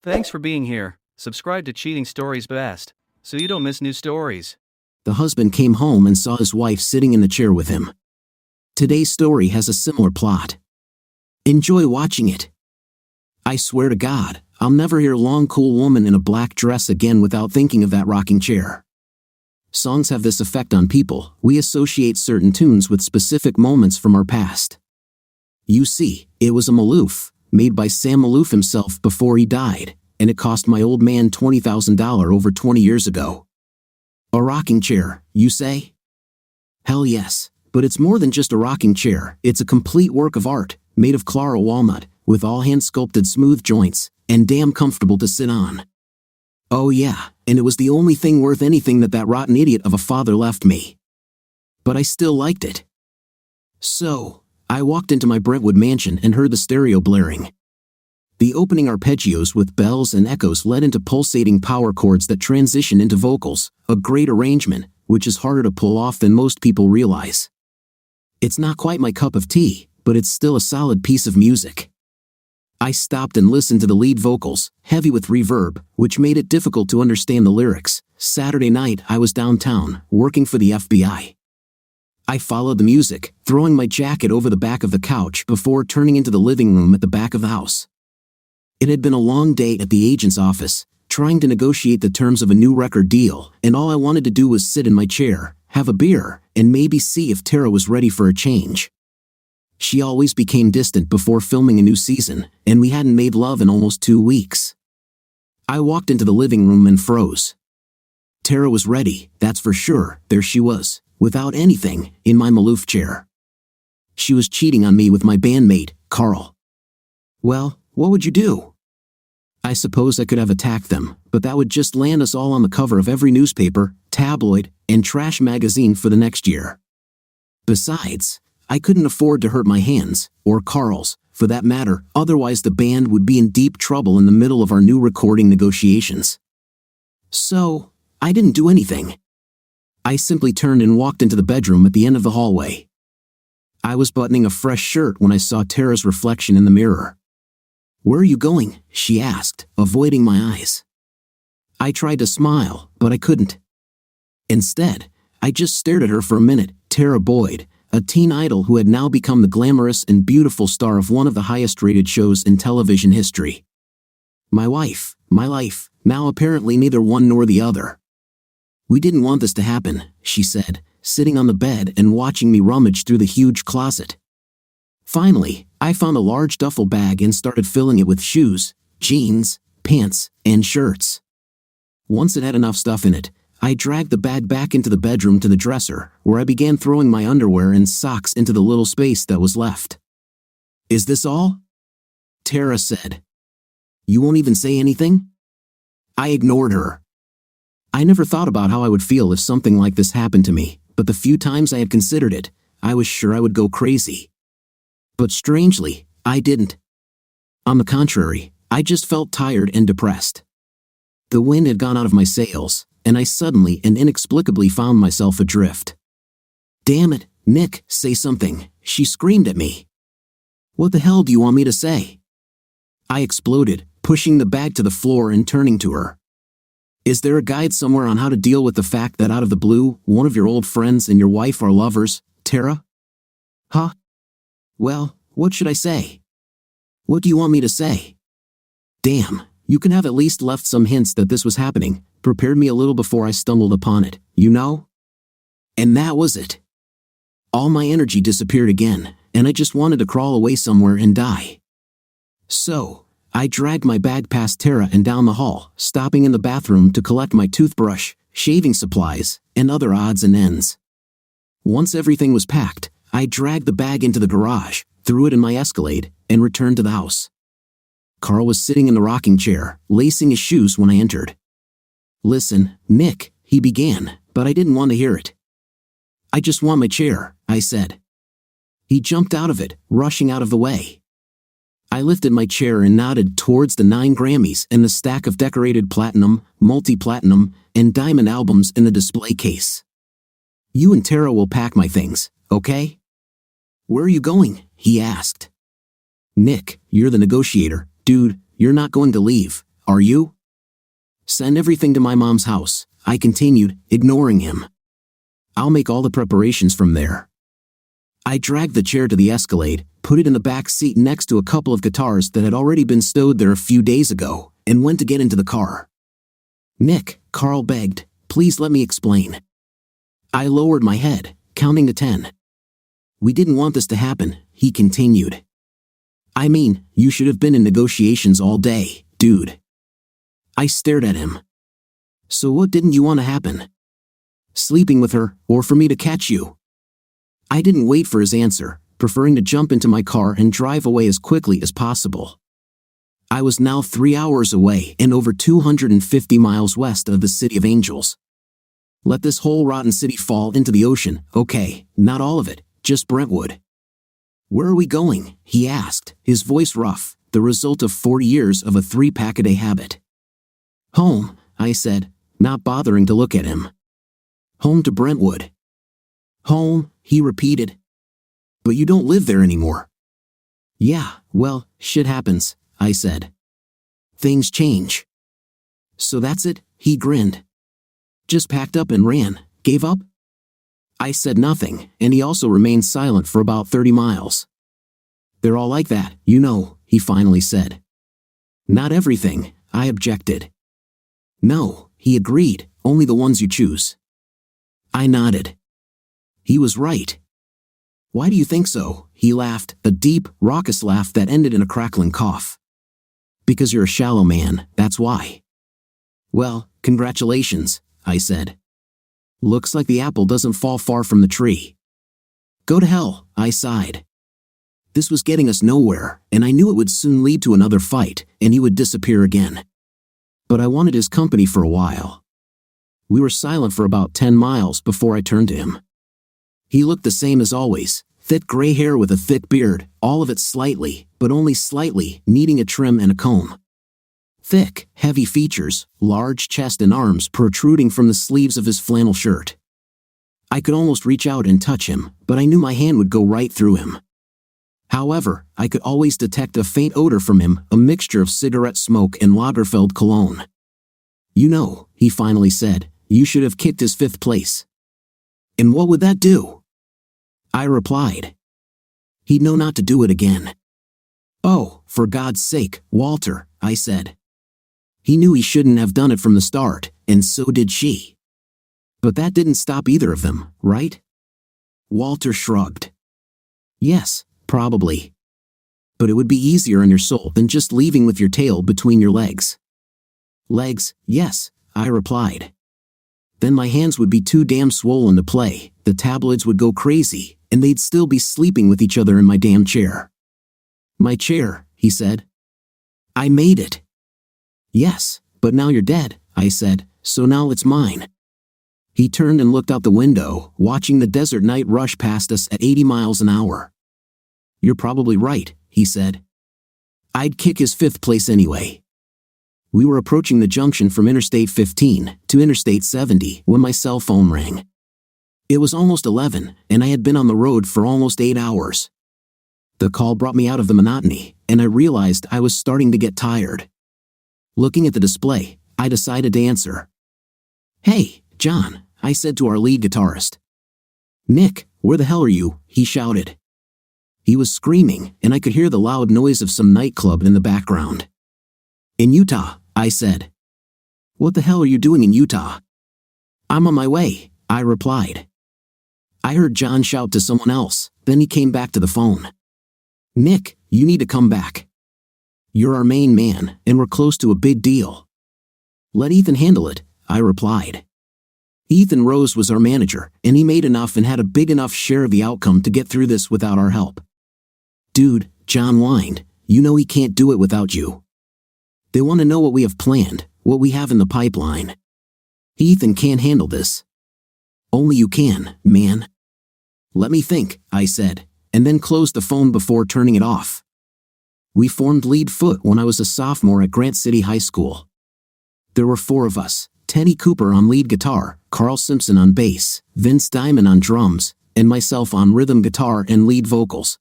Thanks for being here. Subscribe to Cheating Stories Best, so you don't miss new stories. The husband came home and saw his wife sitting in the chair with him. Today's story has a similar plot. Enjoy watching it. I swear to God, I'll never hear long cool woman in a black dress again without thinking of that rocking chair. Songs have this effect on people. We associate certain tunes with specific moments from our past. You see, it was a Maloof, made by Sam Maloof himself before he died, and it cost my old man $20,000 over 20 years ago. A rocking chair, you say? Hell yes, but it's more than just a rocking chair. It's a complete work of art, made of Clara walnut, with all hand-sculpted smooth joints, and damn comfortable to sit on. Oh yeah, and it was the only thing worth anything that rotten idiot of a father left me. But I still liked it. So, I walked into my Brentwood mansion and heard the stereo blaring. The opening arpeggios with bells and echoes led into pulsating power chords that transition into vocals, a great arrangement, which is harder to pull off than most people realize. It's not quite my cup of tea, but it's still a solid piece of music. I stopped and listened to the lead vocals, heavy with reverb, which made it difficult to understand the lyrics. Saturday night I was downtown, working for the FBI. I followed the music, throwing my jacket over the back of the couch before turning into the living room at the back of the house. It had been a long day at the agent's office, trying to negotiate the terms of a new record deal, and all I wanted to do was sit in my chair, have a beer, and maybe see if Tara was ready for a change. She always became distant before filming a new season, and we hadn't made love in almost 2 weeks. I walked into the living room and froze. Tara was ready, that's for sure. There she was, without anything, in my Maloof chair. She was cheating on me with my bandmate, Carl. Well, what would you do? I suppose I could have attacked them, but that would just land us all on the cover of every newspaper, tabloid, and trash magazine for the next year. Besides, I couldn't afford to hurt my hands, or Carl's, for that matter, otherwise the band would be in deep trouble in the middle of our new recording negotiations. So, I didn't do anything. I simply turned and walked into the bedroom at the end of the hallway. I was buttoning a fresh shirt when I saw Tara's reflection in the mirror. "Where are you going?" she asked, avoiding my eyes. I tried to smile, but I couldn't. Instead, I just stared at her for a minute. Tara Boyd, a teen idol who had now become the glamorous and beautiful star of one of the highest-rated shows in television history. My wife, my life, now apparently neither one nor the other. "We didn't want this to happen," she said, sitting on the bed and watching me rummage through the huge closet. Finally, I found a large duffel bag and started filling it with shoes, jeans, pants, and shirts. Once it had enough stuff in it, I dragged the bag back into the bedroom to the dresser, where I began throwing my underwear and socks into the little space that was left. "Is this all?" Tara said. "You won't even say anything?" I ignored her. I never thought about how I would feel if something like this happened to me, but the few times I had considered it, I was sure I would go crazy. But strangely, I didn't. On the contrary, I just felt tired and depressed. The wind had gone out of my sails, and I suddenly and inexplicably found myself adrift. "Damn it, Nick, say something," she screamed at me. "What the hell do you want me to say?" I exploded, pushing the bag to the floor and turning to her. "Is there a guide somewhere on how to deal with the fact that out of the blue, one of your old friends and your wife are lovers, Tara?" "Huh? Well, what should I say?" "What do you want me to say?" "Damn, you can have at least left some hints that this was happening, prepared me a little before I stumbled upon it, you know?" And that was it. All my energy disappeared again, and I just wanted to crawl away somewhere and die. So, I dragged my bag past Tara and down the hall, stopping in the bathroom to collect my toothbrush, shaving supplies, and other odds and ends. Once everything was packed, I dragged the bag into the garage, threw it in my Escalade, and returned to the house. Carl was sitting in the rocking chair, lacing his shoes when I entered. "Listen, Nick," he began, but I didn't want to hear it. "I just want my chair," I said. He jumped out of it, rushing out of the way. I lifted my chair and nodded towards the 9 Grammys and the stack of decorated platinum, multi-platinum, and diamond albums in the display case. "You and Tara will pack my things, okay?" "Where are you going?" he asked. "Nick, you're the negotiator. Dude, you're not going to leave, are you? Send everything to my mom's house, I continued, ignoring him. I'll make all the preparations from there. I dragged the chair to the Escalade, put it in the back seat next to a couple of guitars that had already been stowed there a few days ago, and went to get into the car. Nick, Carl begged, please let me explain. I lowered my head, counting to 10. We didn't want this to happen, he continued. I mean, you should have been in negotiations all day, dude. I stared at him. So what didn't you want to happen? Sleeping with her, or for me to catch you? I didn't wait for his answer, preferring to jump into my car and drive away as quickly as possible. I was now 3 hours away and over 250 miles west of the City of Angels. Let this whole rotten city fall into the ocean, okay, not all of it, just Brentwood. Where are we going? He asked, his voice rough, the result of 40 years of a 3-pack-a-day habit. Home, I said, not bothering to look at him. Home to Brentwood. Home, he repeated. But you don't live there anymore. Yeah, well, shit happens, I said. Things change. So that's it, he grinned. Just packed up and ran, gave up? I said nothing, and he also remained silent for about 30 miles. They're all like that, you know, he finally said. Not everything, I objected. No, he agreed, only the ones you choose. I nodded. He was right. Why do you think so? He laughed, a deep, raucous laugh that ended in a crackling cough. Because you're a shallow man, that's why. Well, congratulations, I said. Looks like the apple doesn't fall far from the tree. Go to hell, I sighed. This was getting us nowhere, and I knew it would soon lead to another fight, and he would disappear again. But I wanted his company for a while. We were silent for about 10 miles before I turned to him. He looked the same as always, thick gray hair with a thick beard, all of it slightly, but only slightly, needing a trim and a comb. Thick, heavy features, large chest and arms protruding from the sleeves of his flannel shirt. I could almost reach out and touch him, but I knew my hand would go right through him. However, I could always detect a faint odor from him, a mixture of cigarette smoke and Lagerfeld cologne. You know, he finally said, you should have kicked his 5th place. And what would that do? I replied. He'd know not to do it again. Oh, for God's sake, Walter, I said. He knew he shouldn't have done it from the start, and so did she. But that didn't stop either of them, right? Walter shrugged. Yes, probably. But it would be easier on your soul than just leaving with your tail between your legs. Legs, yes, I replied. Then my hands would be too damn swollen to play, the tabloids would go crazy, and they'd still be sleeping with each other in my damn chair. My chair, he said. I made it. Yes, but now you're dead, I said, so now it's mine. He turned and looked out the window, watching the desert night rush past us at 80 miles an hour. You're probably right, he said. I'd kick his 5th place anyway. We were approaching the junction from Interstate 15 to Interstate 70 when my cell phone rang. It was almost 11, and I had been on the road for almost 8 hours. The call brought me out of the monotony, and I realized I was starting to get tired. Looking at the display, I decided to answer. Hey, John, I said to our lead guitarist. Nick, where the hell are you? He shouted. He was screaming, and I could hear the loud noise of some nightclub in the background. In Utah, I said. What the hell are you doing in Utah? I'm on my way, I replied. I heard John shout to someone else, then he came back to the phone. Nick, you need to come back. You're our main man, and we're close to a big deal. Let Ethan handle it, I replied. Ethan Rose was our manager, and he made enough and had a big enough share of the outcome to get through this without our help. Dude, John whined, you know he can't do it without you. They want to know what we have planned, what we have in the pipeline. Ethan can't handle this. Only you can, man. Let me think, I said, and then closed the phone before turning it off. We formed Lead Foot when I was a sophomore at Grant City High School. There were 4 of us, Teddy Cooper on lead guitar, Carl Simpson on bass, Vince Diamond on drums, and myself on rhythm guitar and lead vocals.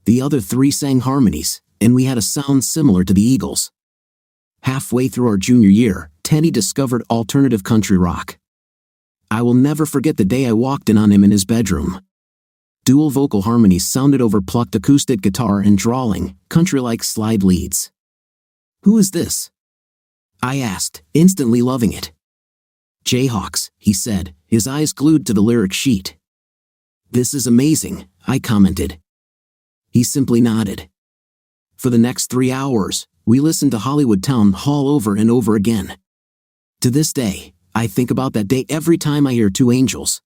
The other 3 sang harmonies, and we had a sound similar to the Eagles. Halfway through our junior year, Teddy discovered alternative country rock. I will never forget the day I walked in on him in his bedroom. Dual vocal harmonies sounded over plucked acoustic guitar and drawling, country-like slide leads. "Who is this?" I asked, instantly loving it. "Jayhawks," he said, his eyes glued to the lyric sheet. "This is amazing," I commented. He simply nodded. For the next 3 hours, we listened to Hollywood Town Hall over and over again. To this day, I think about that day every time I hear Two Angels.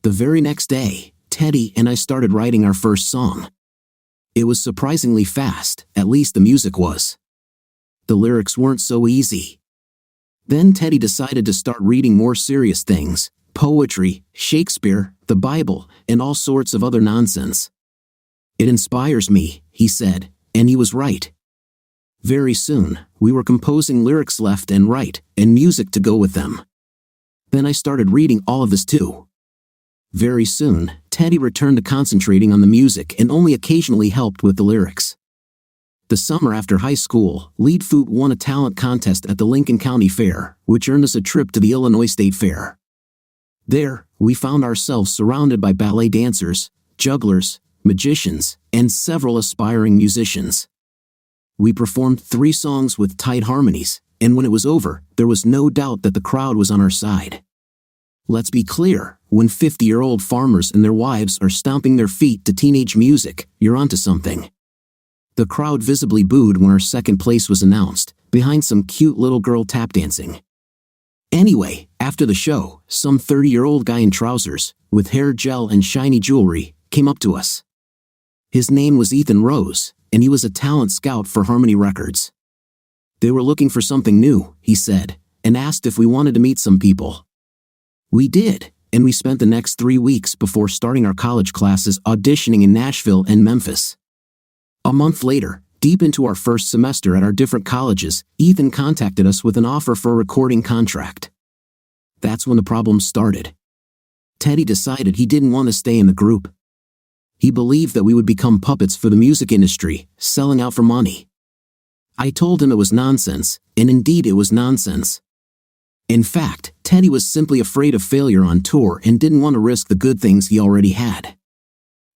The very next day, Teddy and I started writing our first song. It was surprisingly fast, at least the music was. The lyrics weren't so easy. Then Teddy decided to start reading more serious things, poetry, Shakespeare, the Bible, and all sorts of other nonsense. "It inspires me," he said, and he was right. Very soon, we were composing lyrics left and right, and music to go with them. Then I started reading all of this too. Very soon, Teddy returned to concentrating on the music and only occasionally helped with the lyrics. The summer after high school, Leadfoot won a talent contest at the Lincoln County Fair, which earned us a trip to the Illinois State Fair. There, we found ourselves surrounded by ballet dancers, jugglers, magicians, and several aspiring musicians. We performed 3 songs with tight harmonies, and when it was over, there was no doubt that the crowd was on our side. Let's be clear, when 50-year-old farmers and their wives are stomping their feet to teenage music, you're onto something. The crowd visibly booed when our second place was announced, behind some cute little girl tap dancing. Anyway, after the show, some 30-year-old guy in trousers, with hair gel and shiny jewelry, came up to us. His name was Ethan Rose, and he was a talent scout for Harmony Records. They were looking for something new, he said, and asked if we wanted to meet some people. We did, and we spent the next 3 weeks before starting our college classes auditioning in Nashville and Memphis. A month later, deep into our first semester at our different colleges, Ethan contacted us with an offer for a recording contract. That's when the problem started. Teddy decided he didn't want to stay in the group. He believed that we would become puppets for the music industry, selling out for money. I told him it was nonsense, and indeed it was nonsense. In fact, Teddy was simply afraid of failure on tour and didn't want to risk the good things he already had.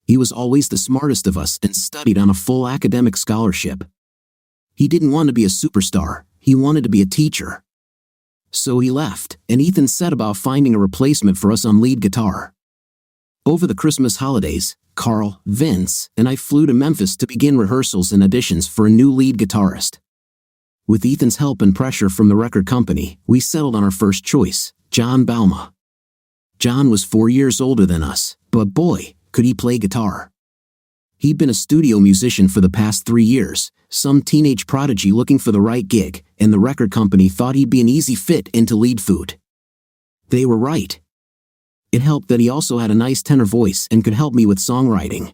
He was always the smartest of us and studied on a full academic scholarship. He didn't want to be a superstar, he wanted to be a teacher. So he left, and Ethan set about finding a replacement for us on lead guitar. Over the Christmas holidays, Carl, Vince, and I flew to Memphis to begin rehearsals and auditions for a new lead guitarist. With Ethan's help and pressure from the record company, we settled on our first choice, John Bauma. John was 4 years older than us, but boy, could he play guitar. He'd been a studio musician for the past 3 years, some teenage prodigy looking for the right gig, and the record company thought he'd be an easy fit into Leadfoot. They were right. It helped that he also had a nice tenor voice and could help me with songwriting.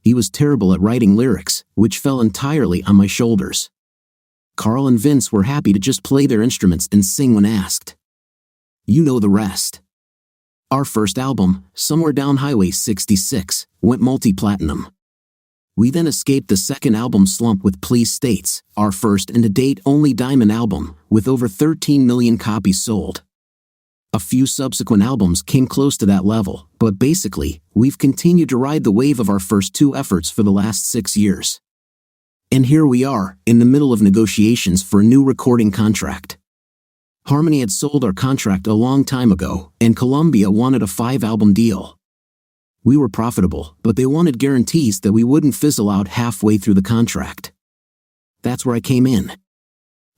He was terrible at writing lyrics, which fell entirely on my shoulders. Carl and Vince were happy to just play their instruments and sing when asked. You know the rest. Our first album, Somewhere Down Highway 66, went multi-platinum. We then escaped the second album slump with Please States, our first and to date only diamond album, with over 13 million copies sold. A few subsequent albums came close to that level, but basically, we've continued to ride the wave of our first 2 efforts for the last 6 years. And here we are, in the middle of negotiations for a new recording contract. Harmony had sold our contract a long time ago, and Columbia wanted a 5-album deal. We were profitable, but they wanted guarantees that we wouldn't fizzle out halfway through the contract. That's where I came in.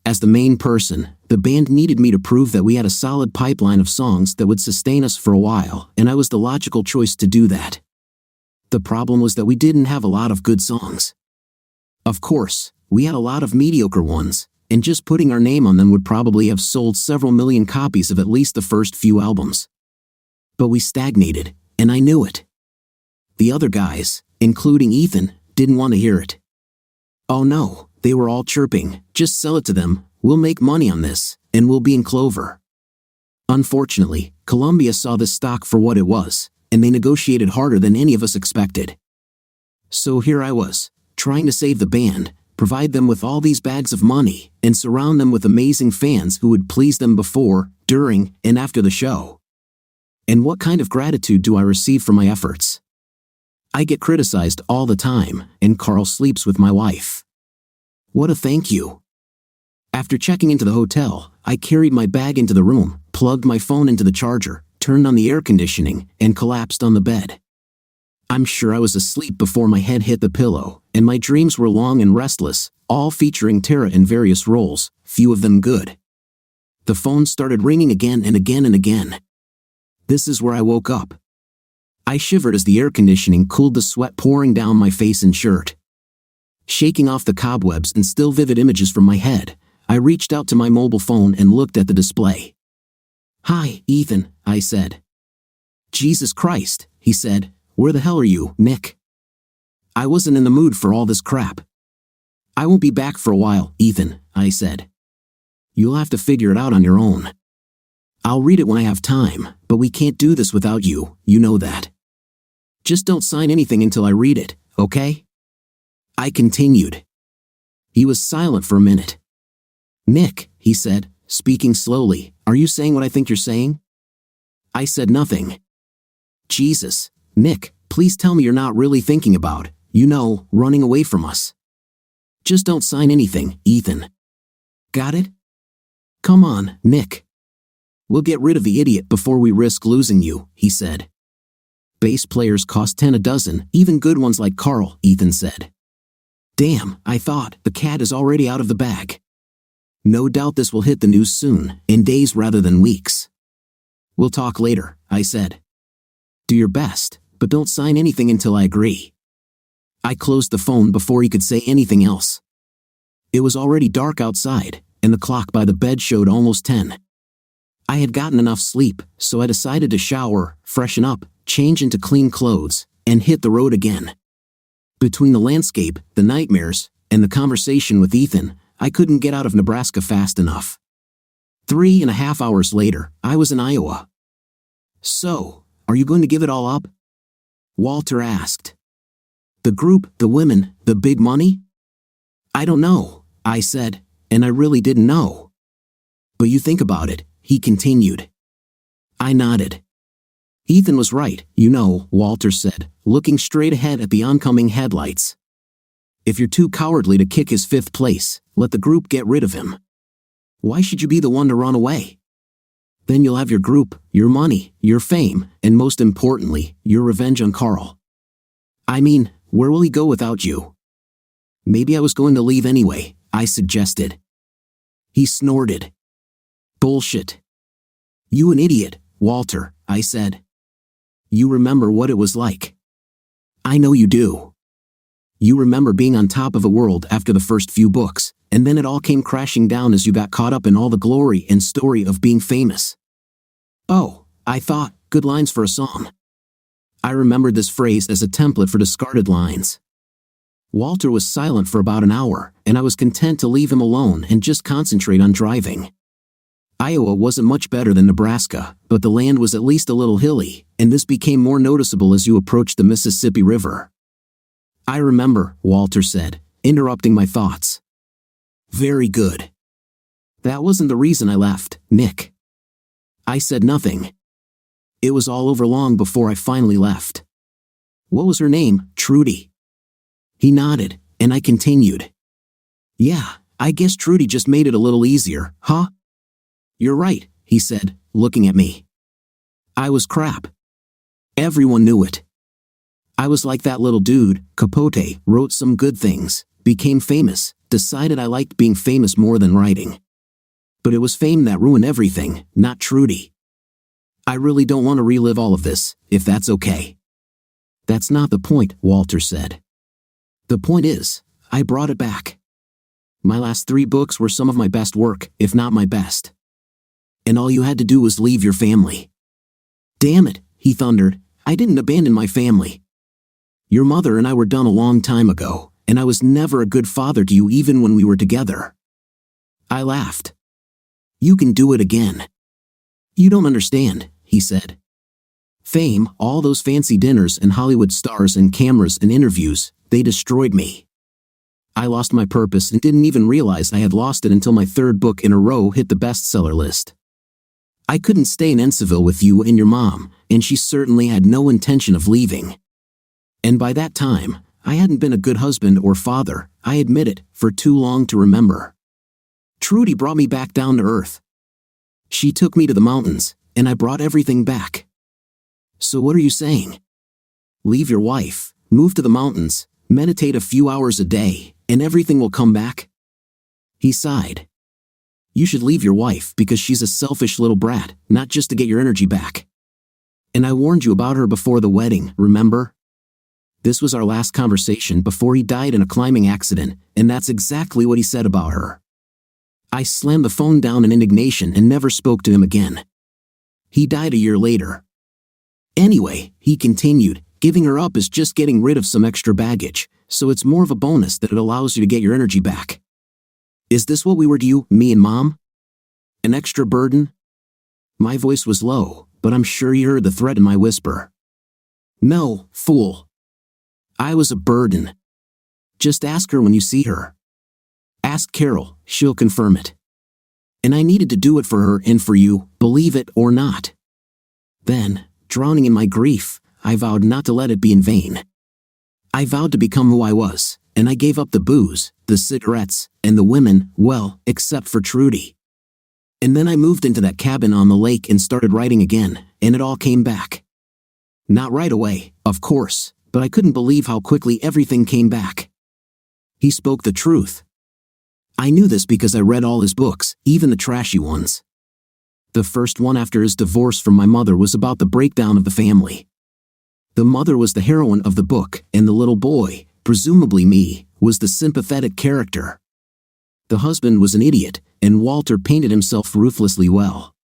As the main person, the band needed me to prove that we had a solid pipeline of songs that would sustain us for a while, and I was the logical choice to do that. The problem was that we didn't have a lot of good songs. Of course, we had a lot of mediocre ones, and just putting our name on them would probably have sold several million copies of at least the first few albums. But we stagnated, and I knew it. The other guys, including Ethan, didn't want to hear it. Oh no, they were all chirping, just sell it to them, we'll make money on this, and we'll be in clover. Unfortunately, Columbia saw this stock for what it was, and they negotiated harder than any of us expected. So here I was, trying to save the band, provide them with all these bags of money, and surround them with amazing fans who would please them before, during, and after the show. And what kind of gratitude do I receive for my efforts? I get criticized all the time, and Carl sleeps with my wife. What a thank you. After checking into the hotel, I carried my bag into the room, plugged my phone into the charger, turned on the air conditioning, and collapsed on the bed. I'm sure I was asleep before my head hit the pillow, and my dreams were long and restless, all featuring Tara in various roles, few of them good. The phone started ringing again and again and again. This is where I woke up. I shivered as the air conditioning cooled the sweat pouring down my face and shirt. Shaking off the cobwebs and still vivid images from my head, I reached out to my mobile phone and looked at the display. "Hi, Ethan," I said. "Jesus Christ," he said. "Where the hell are you, Nick?" I wasn't in the mood for all this crap. "I won't be back for a while, Ethan," I said. "You'll have to figure it out on your own. I'll read it when I have time, but we can't do this without you, you know that. Just don't sign anything until I read it, okay?" I continued. He was silent for a minute. "Nick," he said, speaking slowly, "are you saying what I think you're saying?" I said nothing. "Jesus, Nick, please tell me you're not really thinking about, running away from us. Just don't sign anything, Ethan. Got it? Come on, Nick. We'll get rid of the idiot before we risk losing you," he said. "Bass players cost 10 a dozen, even good ones like Carl," Ethan said. Damn, I thought, the cat is already out of the bag. No doubt this will hit the news soon, in days rather than weeks. "We'll talk later," I said. "Do your best, but don't sign anything until I agree." I closed the phone before he could say anything else. It was already dark outside, and the clock by the bed showed almost 10. I had gotten enough sleep, so I decided to shower, freshen up, change into clean clothes, and hit the road again. Between the landscape, the nightmares, and the conversation with Ethan, I couldn't get out of Nebraska fast enough. 3.5 hours later, I was in Iowa. "So, are you going to give it all up?" Walter asked. "The group, the women, the big money?" "I don't know," I said, and I really didn't know. "But you think about it," he continued. I nodded. "Ethan was right, Walter said, looking straight ahead at the oncoming headlights. "If you're too cowardly to kick his 5th place, let the group get rid of him. Why should you be the one to run away? Then you'll have your group, your money, your fame, and most importantly, your revenge on Carl. I mean, where will he go without you?" "Maybe I was going to leave anyway," I suggested. He snorted. "Bullshit. You an idiot, Walter," I said. "You remember what it was like. I know you do. You remember being on top of the world after the first few books, and then it all came crashing down as you got caught up in all the glory and story of being famous." "Oh," I thought, good lines for a song. I remembered this phrase as a template for discarded lines. Walter was silent for about an hour, and I was content to leave him alone and just concentrate on driving. Iowa wasn't much better than Nebraska, but the land was at least a little hilly, and this became more noticeable as you approached the Mississippi River. "I remember," Walter said, interrupting my thoughts. "Very good. That wasn't the reason I left, Nick." I said nothing. It was all over long before I finally left. "What was her name, Trudy?" He nodded, and I continued. "Yeah, I guess Trudy just made it a little easier, huh?" "You're right," he said, looking at me. I was crap. Everyone knew it. I was like that little dude, Capote, wrote some good things, became famous, decided I liked being famous more than writing. But it was fame that ruined everything, not Trudy. I really don't want to relive all of this, if that's okay. "That's not the point," Walter said. "The point is, I brought it back. My last 3 books were some of my best work, if not my best. And all you had to do was leave your family." "Damn it," he thundered, "I didn't abandon my family. Your mother and I were done a long time ago, and I was never a good father to you even when we were together." I laughed. "You can do it again." "You don't understand," he said. "Fame, all those fancy dinners and Hollywood stars and cameras and interviews, they destroyed me. I lost my purpose and didn't even realize I had lost it until my third book in a row hit the bestseller list. I couldn't stay in Enceville with you and your mom, and she certainly had no intention of leaving. And by that time, I hadn't been a good husband or father, I admit it, for too long to remember. Trudy brought me back down to earth. She took me to the mountains, and I brought everything back. So what are you saying? Leave your wife, move to the mountains, meditate a few hours a day, and everything will come back? He sighed. You should leave your wife because she's a selfish little brat, not just to get your energy back. And I warned you about her before the wedding, remember? This was our last conversation before he died in a climbing accident, and that's exactly what he said about her. I slammed the phone down in indignation and never spoke to him again. He died a year later. Anyway, he continued, giving her up is just getting rid of some extra baggage, so it's more of a bonus that it allows you to get your energy back. Is this what we were to you, me and Mom? An extra burden? My voice was low, but I'm sure you heard the threat in my whisper. No, fool. I was a burden. Just ask her when you see her. Ask Carol, she'll confirm it. And I needed to do it for her and for you, believe it or not. Then, drowning in my grief, I vowed not to let it be in vain. I vowed to become who I was, and I gave up the booze, the cigarettes, and the women, well, except for Trudy. And then I moved into that cabin on the lake and started writing again, and it all came back. Not right away, of course, but I couldn't believe how quickly everything came back. He spoke the truth. I knew this because I read all his books, even the trashy ones. The first one after his divorce from my mother was about the breakdown of the family. The mother was the heroine of the book, and the little boy, presumably me, was the sympathetic character. The husband was an idiot, and Walter painted himself ruthlessly well.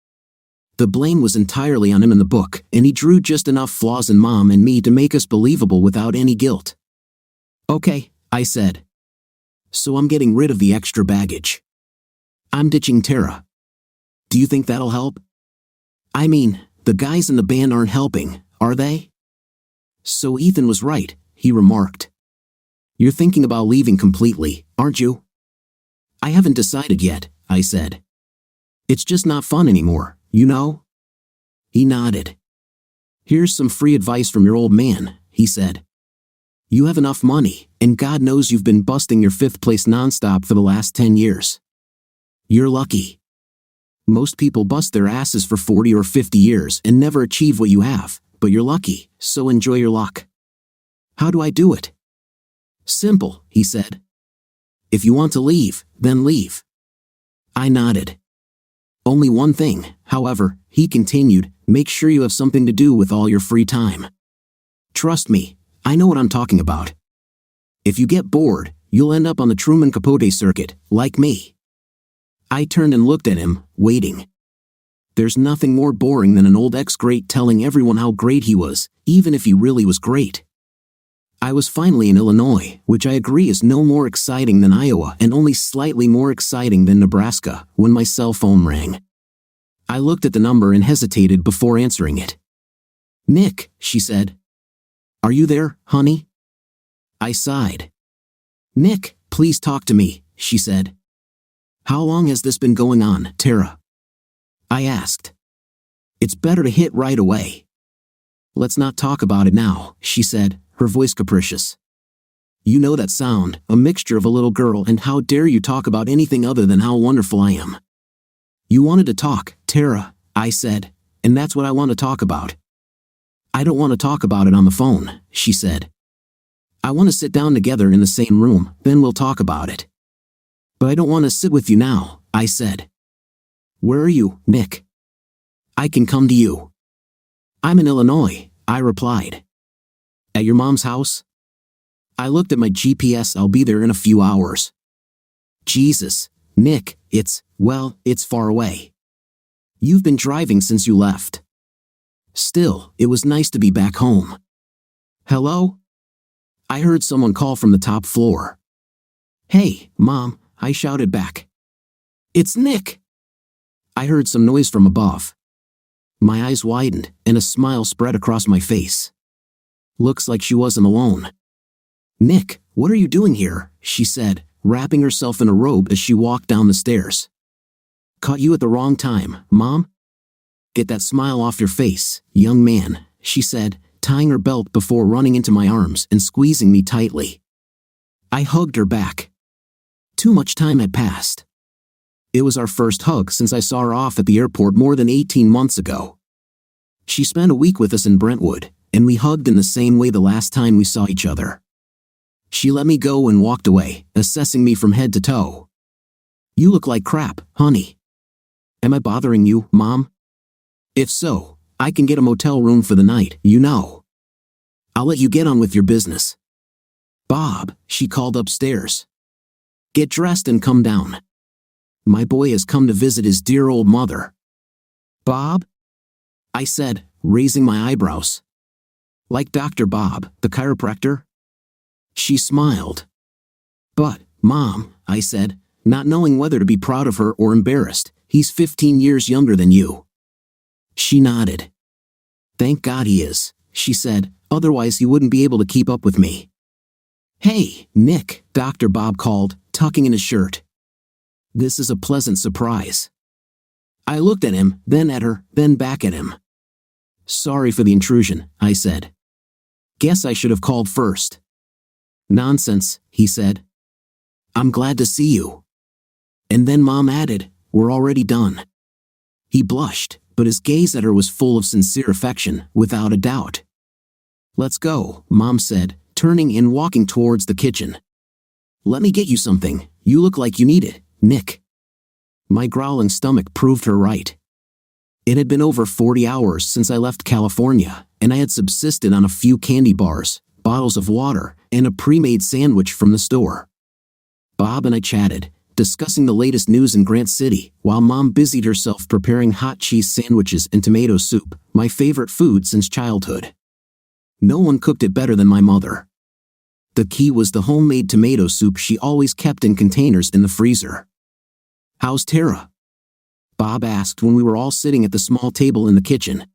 The blame was entirely on him in the book, and he drew just enough flaws in Mom and me to make us believable without any guilt. Okay, I said. So I'm getting rid of the extra baggage. I'm ditching Tara. Do you think that'll help? I mean, the guys in the band aren't helping, are they? So Ethan was right, he remarked. You're thinking about leaving completely, aren't you? I haven't decided yet, I said. It's just not fun anymore, you know? He nodded. Here's some free advice from your old man, he said. You have enough money, and God knows you've been busting your fifth place nonstop for the last 10 years. You're lucky. Most people bust their asses for 40 or 50 years and never achieve what you have, but you're lucky, so enjoy your luck. How do I do it? Simple, he said. If you want to leave, then leave. I nodded. Only one thing, however, he continued, make sure you have something to do with all your free time. Trust me, I know what I'm talking about. If you get bored, you'll end up on the Truman Capote circuit, like me. I turned and looked at him, waiting. There's nothing more boring than an old ex-great telling everyone how great he was, even if he really was great. I was finally in Illinois, which I agree is no more exciting than Iowa and only slightly more exciting than Nebraska, when my cell phone rang. I looked at the number and hesitated before answering it. Nick, she said. Are you there, honey? I sighed. Nick, please talk to me, she said. How long has this been going on, Tara? I asked. It's better to hit right away. Let's not talk about it now, she said, her voice capricious. You know that sound, a mixture of a little girl, and how dare you talk about anything other than how wonderful I am. You wanted to talk, Tara, I said, and that's what I want to talk about. I don't want to talk about it on the phone, she said. I want to sit down together in the same room, then we'll talk about it. But I don't want to sit with you now, I said. Where are you, Nick? I can come to you. I'm in Illinois, I replied. At your mom's house? I looked at my GPS, I'll be there in a few hours. Jesus, Nick, it's far away. You've been driving since you left. Still, it was nice to be back home. Hello? I heard someone call from the top floor. Hey, Mom, I shouted back. It's Nick! I heard some noise from above. My eyes widened, and a smile spread across my face. Looks like she wasn't alone. Nick, "What are you doing here?" she said, wrapping herself in a robe as she walked down the stairs. "Caught you at the wrong time, Mom?" "Get that smile off your face, young man," she said, tying her belt before running into my arms and squeezing me tightly. I hugged her back. Too much time had passed. It was our first hug since I saw her off at the airport more than 18 months ago. She spent a week with us in Brentwood, and we hugged in the same way the last time we saw each other. She let me go and walked away, assessing me from head to toe. "You look like crap, honey. Am I bothering you, Mom? If so, I can get a motel room for the night, you know. I'll let you get on with your business." "Bob," she called upstairs. "Get dressed and come down. My boy has come to visit his dear old mother." "Bob?" I said, raising my eyebrows. "Like Dr. Bob, the chiropractor?" She smiled. "But, Mom," I said, not knowing whether to be proud of her or embarrassed, "he's 15 years younger than you." She nodded. "Thank God he is," she said, "otherwise he wouldn't be able to keep up with me." "Hey, Nick," Dr. Bob called, tucking in his shirt. "This is a pleasant surprise." I looked at him, then at her, then back at him. "Sorry for the intrusion," I said. "Guess I should have called first." "Nonsense," he said. "I'm glad to see you." And then Mom added, "We're already done." He blushed, but his gaze at her was full of sincere affection, without a doubt. "Let's go," Mom said, turning and walking towards the kitchen. "Let me get you something. You look like you need it, Nick." My growling stomach proved her right. It had been over 40 hours since I left California, and I had subsisted on a few candy bars, bottles of water, and a pre-made sandwich from the store. Bob and I chatted, discussing the latest news in Grant City, while Mom busied herself preparing hot cheese sandwiches and tomato soup, my favorite food since childhood. No one cooked it better than my mother. The key was the homemade tomato soup she always kept in containers in the freezer. "How's Tara?" Bob asked when we were all sitting at the small table in the kitchen.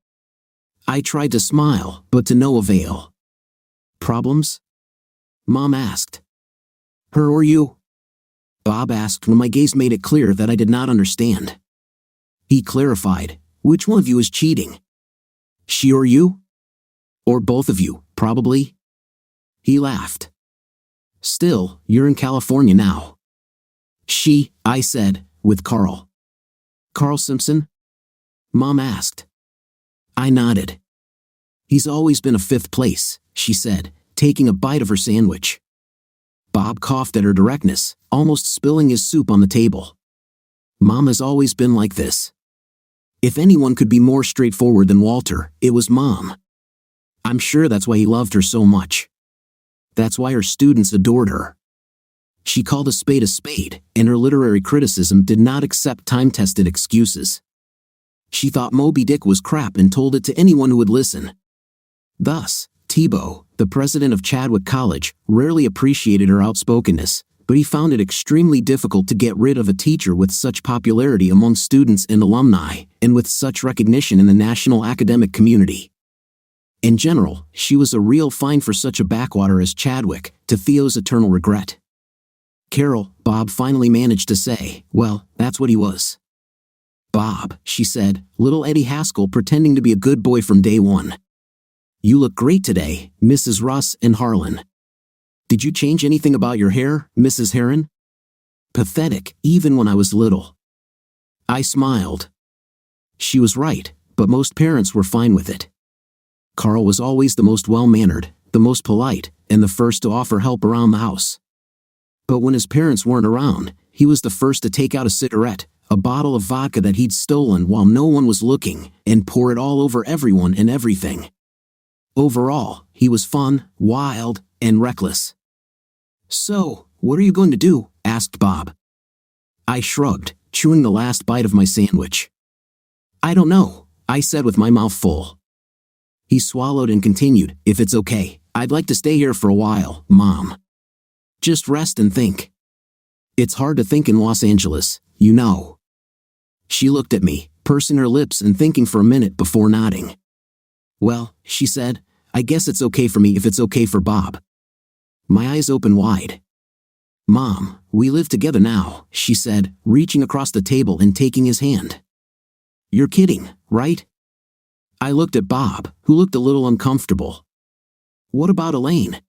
I tried to smile, but to no avail. "Problems?" Mom asked. "Her or you?" Bob asked when my gaze made it clear that I did not understand. He clarified, "Which one of you is cheating? She or you? Or both of you, probably?" He laughed. "Still, you're in California now." "She," I said, "with Carl." "Carl Simpson?" Mom asked. I nodded. "He's always been a fifth place," she said, taking a bite of her sandwich. Bob coughed at her directness, almost spilling his soup on the table. "Mom has always been like this. If anyone could be more straightforward than Walter, it was Mom. I'm sure that's why he loved her so much. That's why her students adored her. She called a spade, and her literary criticism did not accept time-tested excuses. She thought Moby Dick was crap and told it to anyone who would listen. Thus, Tebow, the president of Chadwick College, rarely appreciated her outspokenness, but he found it extremely difficult to get rid of a teacher with such popularity among students and alumni, and with such recognition in the national academic community. In general, she was a real find for such a backwater as Chadwick, to Theo's eternal regret. "Carol," Bob finally managed to say, "well, that's what he was." "Bob," she said, little Eddie Haskell pretending to be a good boy from day one. "You look great today, Mrs. Russ and Harlan. Did you change anything about your hair, Mrs. Heron?" Pathetic, even when I was little. I smiled. She was right, but most parents were fine with it. Carl was always the most well-mannered, the most polite, and the first to offer help around the house. But when his parents weren't around, he was the first to take out a cigarette, a bottle of vodka that he'd stolen while no one was looking, and pour it all over everyone and everything. Overall, he was fun, wild, and reckless. "So, what are you going to do?" asked Bob. I shrugged, chewing the last bite of my sandwich. "I don't know," I said with my mouth full. He swallowed and continued, "If it's okay, I'd like to stay here for a while, Mom. Just rest and think. It's hard to think in Los Angeles, you know." She looked at me, pursing her lips and thinking for a minute before nodding. "Well," she said, "I guess it's okay for me if it's okay for Bob." my eyes open wide. "Mom, we live together now," she said, reaching across the table and taking his hand. "You're kidding, right?" I looked at Bob, who looked a little uncomfortable. "What about Elaine?"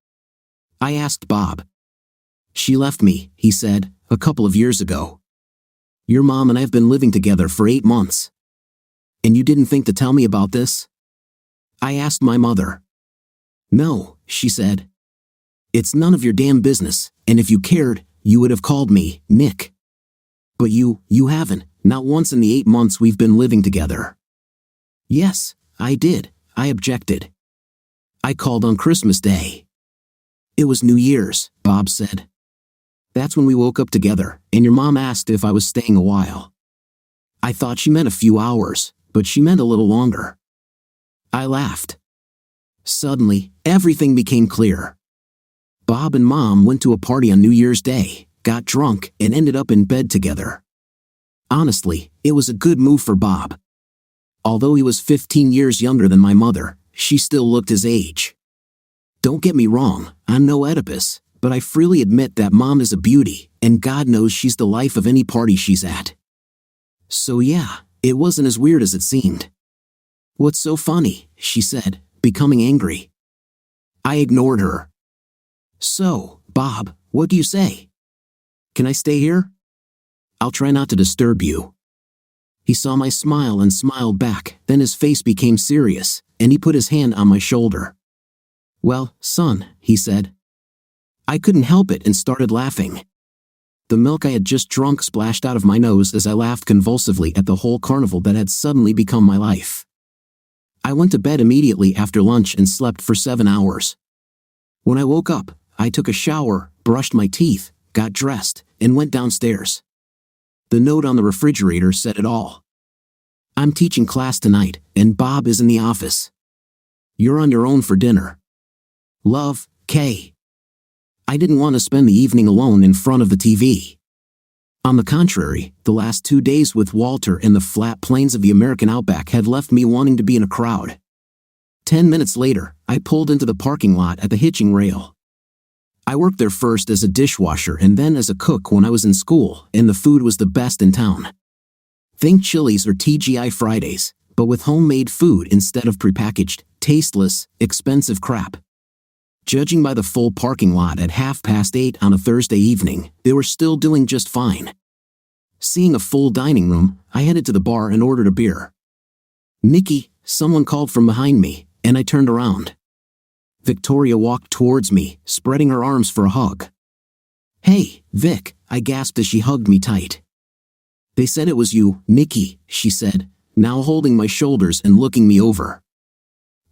I asked Bob. "She left me," he said, "a couple of years ago. Your mom and I have been living together for 8 months. And you didn't think to tell me about this?" I asked my mother. "No," she said. "It's none of your damn business, and if you cared, you would have called me Nick. But you haven't, not once in the 8 months we've been living together." "Yes, I did," I objected. "I called on Christmas Day." "It was New Year's," Bob said. "That's when we woke up together, and your mom asked if I was staying a while. I thought she meant a few hours, but she meant a little longer." I laughed. Suddenly, everything became clear. Bob and Mom went to a party on New Year's Day, got drunk, and ended up in bed together. Honestly, it was a good move for Bob. Although he was 15 years younger than my mother, she still looked his age. Don't get me wrong, I'm no Oedipus, but I freely admit that Mom is a beauty, and God knows she's the life of any party she's at. So yeah, it wasn't as weird as it seemed. "What's so funny?" she said, becoming angry. I ignored her. "So, Bob, what do you say? Can I stay here? I'll try not to disturb you." He saw my smile and smiled back, then his face became serious, and he put his hand on my shoulder. "Well, son," he said. I couldn't help it and started laughing. The milk I had just drunk splashed out of my nose as I laughed convulsively at the whole carnival that had suddenly become my life. I went to bed immediately after lunch and slept for 7 hours. When I woke up, I took a shower, brushed my teeth, got dressed, and went downstairs. The note on the refrigerator said it all. "I'm teaching class tonight, and Bob is in the office. You're on your own for dinner. Love, Kay." I didn't want to spend the evening alone in front of the TV. On the contrary, the last 2 days with Walter in the flat plains of the American outback had left me wanting to be in a crowd. 10 minutes later, I pulled into the parking lot at the hitching rail. I worked there first as a dishwasher and then as a cook when I was in school, and the food was the best in town. Think Chili's or TGI Fridays, but with homemade food instead of prepackaged, tasteless, expensive crap. Judging by the full parking lot at 8:30 on a Thursday evening, they were still doing just fine. Seeing a full dining room, I headed to the bar and ordered a beer. "Nikki," someone called from behind me, and I turned around. Victoria walked towards me, spreading her arms for a hug. "Hey, Vic," I gasped as she hugged me tight. "They said it was you, Nikki," she said, now holding my shoulders and looking me over.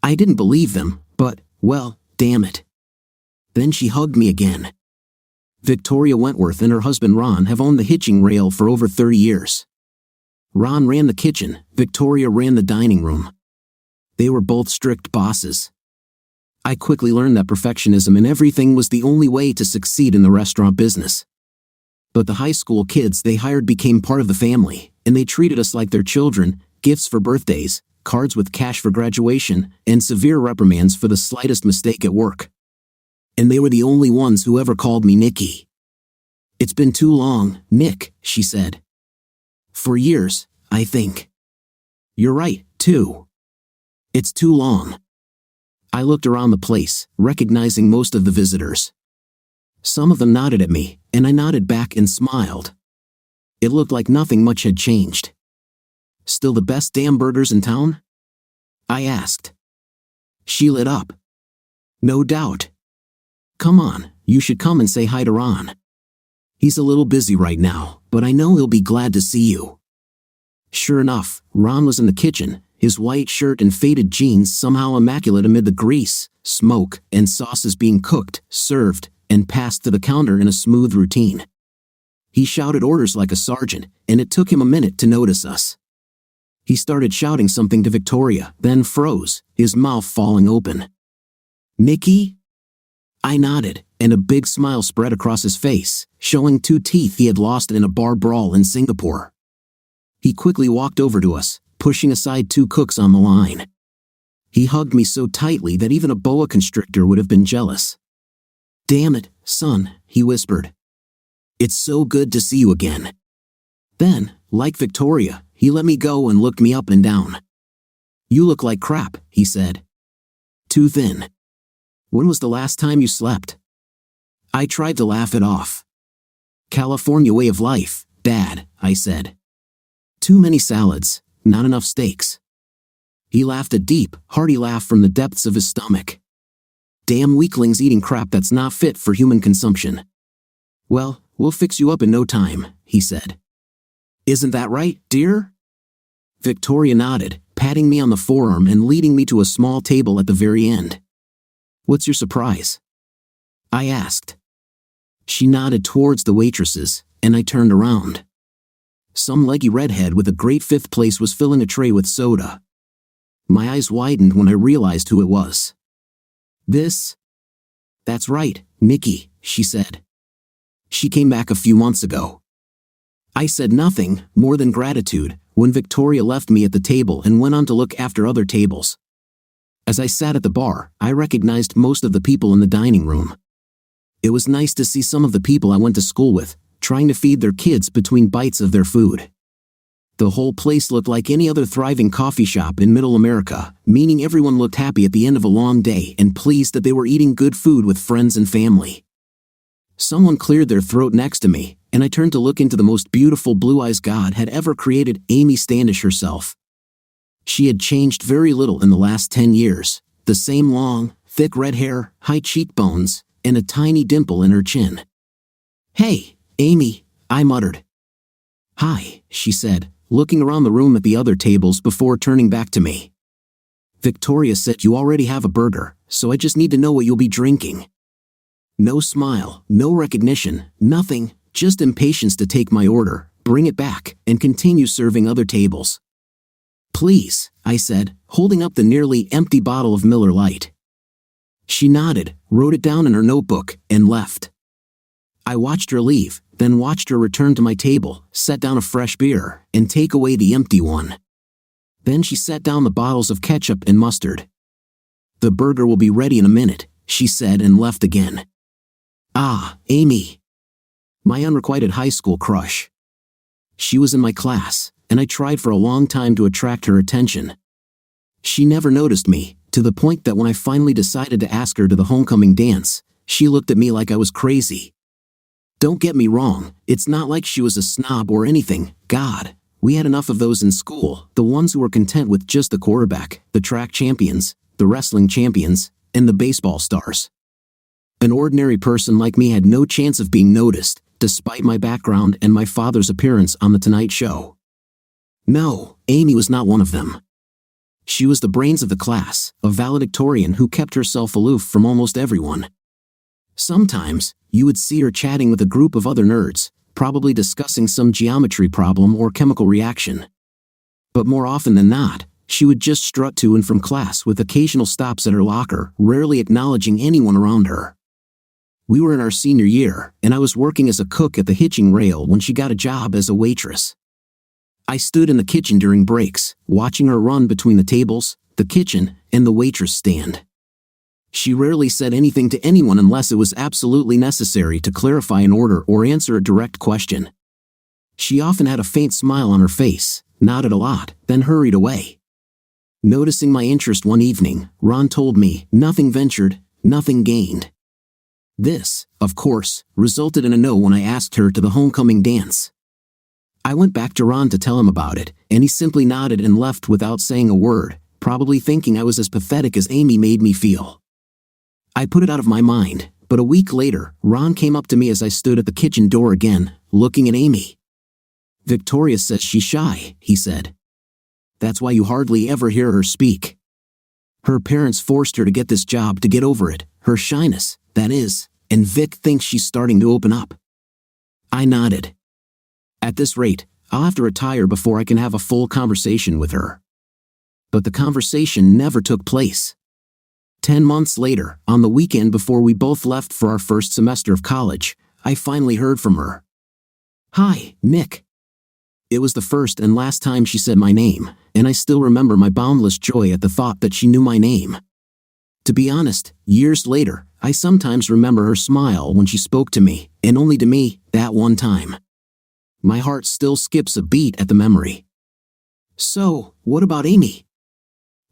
I didn't believe them, but, well, damn it. Then she hugged me again. Victoria Wentworth and her husband Ron have owned the hitching rail for over 30 years. Ron ran the kitchen, Victoria ran the dining room. They were both strict bosses. I quickly learned that perfectionism in everything was the only way to succeed in the restaurant business. But the high school kids they hired became part of the family, and they treated us like their children, gifts for birthdays, cards with cash for graduation, and severe reprimands for the slightest mistake at work. And they were the only ones who ever called me Nikki. "It's been too long, Nick," she said. "For years, I think." "You're right, too. It's too long." I looked around the place, recognizing most of the visitors. Some of them nodded at me, and I nodded back and smiled. It looked like nothing much had changed. "Still the best damn burgers in town?" I asked. She lit up. "No doubt. Come on, you should come and say hi to Ron. He's a little busy right now, but I know he'll be glad to see you." Sure enough, Ron was in the kitchen, his white shirt and faded jeans somehow immaculate amid the grease, smoke, and sauces being cooked, served, and passed to the counter in a smooth routine. He shouted orders like a sergeant, and it took him a minute to notice us. He started shouting something to Victoria, then froze, his mouth falling open. "Nikki?" I nodded, and a big smile spread across his face, showing 2 teeth he had lost in a bar brawl in Singapore. He quickly walked over to us, pushing aside 2 cooks on the line. He hugged me so tightly that even a boa constrictor would have been jealous. "Damn it, son," he whispered. "It's so good to see you again." Then, like Victoria, he let me go and looked me up and down. "You look like crap," he said. "Too thin. When was the last time you slept?" I tried to laugh it off. "California way of life, Dad," I said. "Too many salads, not enough steaks." He laughed a deep, hearty laugh from the depths of his stomach. "Damn weaklings eating crap that's not fit for human consumption." "Well, we'll fix you up in no time," he said. "Isn't that right, dear?" Victoria nodded, patting me on the forearm and leading me to a small table at the very end. "What's your surprise?" I asked. She nodded towards the waitresses, and I turned around. Some leggy redhead with a great fifth place was filling a tray with soda. My eyes widened when I realized who it was. "That's right, Nikki," she said. "She came back a few months ago." I said nothing, more than gratitude, when Victoria left me at the table and went on to look after other tables. As I sat at the bar, I recognized most of the people in the dining room. It was nice to see some of the people I went to school with, trying to feed their kids between bites of their food. The whole place looked like any other thriving coffee shop in Middle America, meaning everyone looked happy at the end of a long day and pleased that they were eating good food with friends and family. Someone cleared their throat next to me, and I turned to look into the most beautiful blue eyes God had ever created, Amy Standish herself. She had changed very little in the last 10 years, the same long, thick red hair, high cheekbones, and a tiny dimple in her chin. "Hey, Amy," I muttered. "Hi," she said, looking around the room at the other tables before turning back to me. "Victoria said you already have a burger, so I just need to know what you'll be drinking." No smile, no recognition, nothing, just impatience to take my order, bring it back, and continue serving other tables. "Please," I said, holding up the nearly empty bottle of Miller Lite. She nodded, wrote it down in her notebook, and left. I watched her leave, then watched her return to my table, set down a fresh beer, and take away the empty one. Then she set down the bottles of ketchup and mustard. "The burger will be ready in a minute," she said, and left again. Ah, Amy. My unrequited high school crush. She was in my class, and I tried for a long time to attract her attention. She never noticed me, to the point that when I finally decided to ask her to the homecoming dance, she looked at me like I was crazy. Don't get me wrong, it's not like she was a snob or anything. God, we had enough of those in school, the ones who were content with just the quarterback, the track champions, the wrestling champions, and the baseball stars. An ordinary person like me had no chance of being noticed, despite my background and my father's appearance on The Tonight Show. No, Amy was not one of them. She was the brains of the class, a valedictorian who kept herself aloof from almost everyone. Sometimes, you would see her chatting with a group of other nerds, probably discussing some geometry problem or chemical reaction. But more often than not, she would just strut to and from class with occasional stops at her locker, rarely acknowledging anyone around her. We were in our senior year, and I was working as a cook at the hitching rail when she got a job as a waitress. I stood in the kitchen during breaks, watching her run between the tables, the kitchen, and the waitress stand. She rarely said anything to anyone unless it was absolutely necessary to clarify an order or answer a direct question. She often had a faint smile on her face, nodded a lot, then hurried away. Noticing my interest one evening, Ron told me, nothing ventured, nothing gained. This, of course, resulted in a no when I asked her to the homecoming dance. I went back to Ron to tell him about it, and he simply nodded and left without saying a word, probably thinking I was as pathetic as Amy made me feel. I put it out of my mind, but a week later, Ron came up to me as I stood at the kitchen door again, looking at Amy. "Victoria says she's shy," he said. "That's why you hardly ever hear her speak. Her parents forced her to get this job to get over it, her shyness, that is, and Vic thinks she's starting to open up." I nodded. At this rate, I'll have to retire before I can have a full conversation with her. But the conversation never took place. 10 months later, on the weekend before we both left for our first semester of college, I finally heard from her. "Hi, Nick." It was the first and last time she said my name, and I still remember my boundless joy at the thought that she knew my name. To be honest, years later, I sometimes remember her smile when she spoke to me, and only to me, that one time. My heart still skips a beat at the memory. So, what about Amy?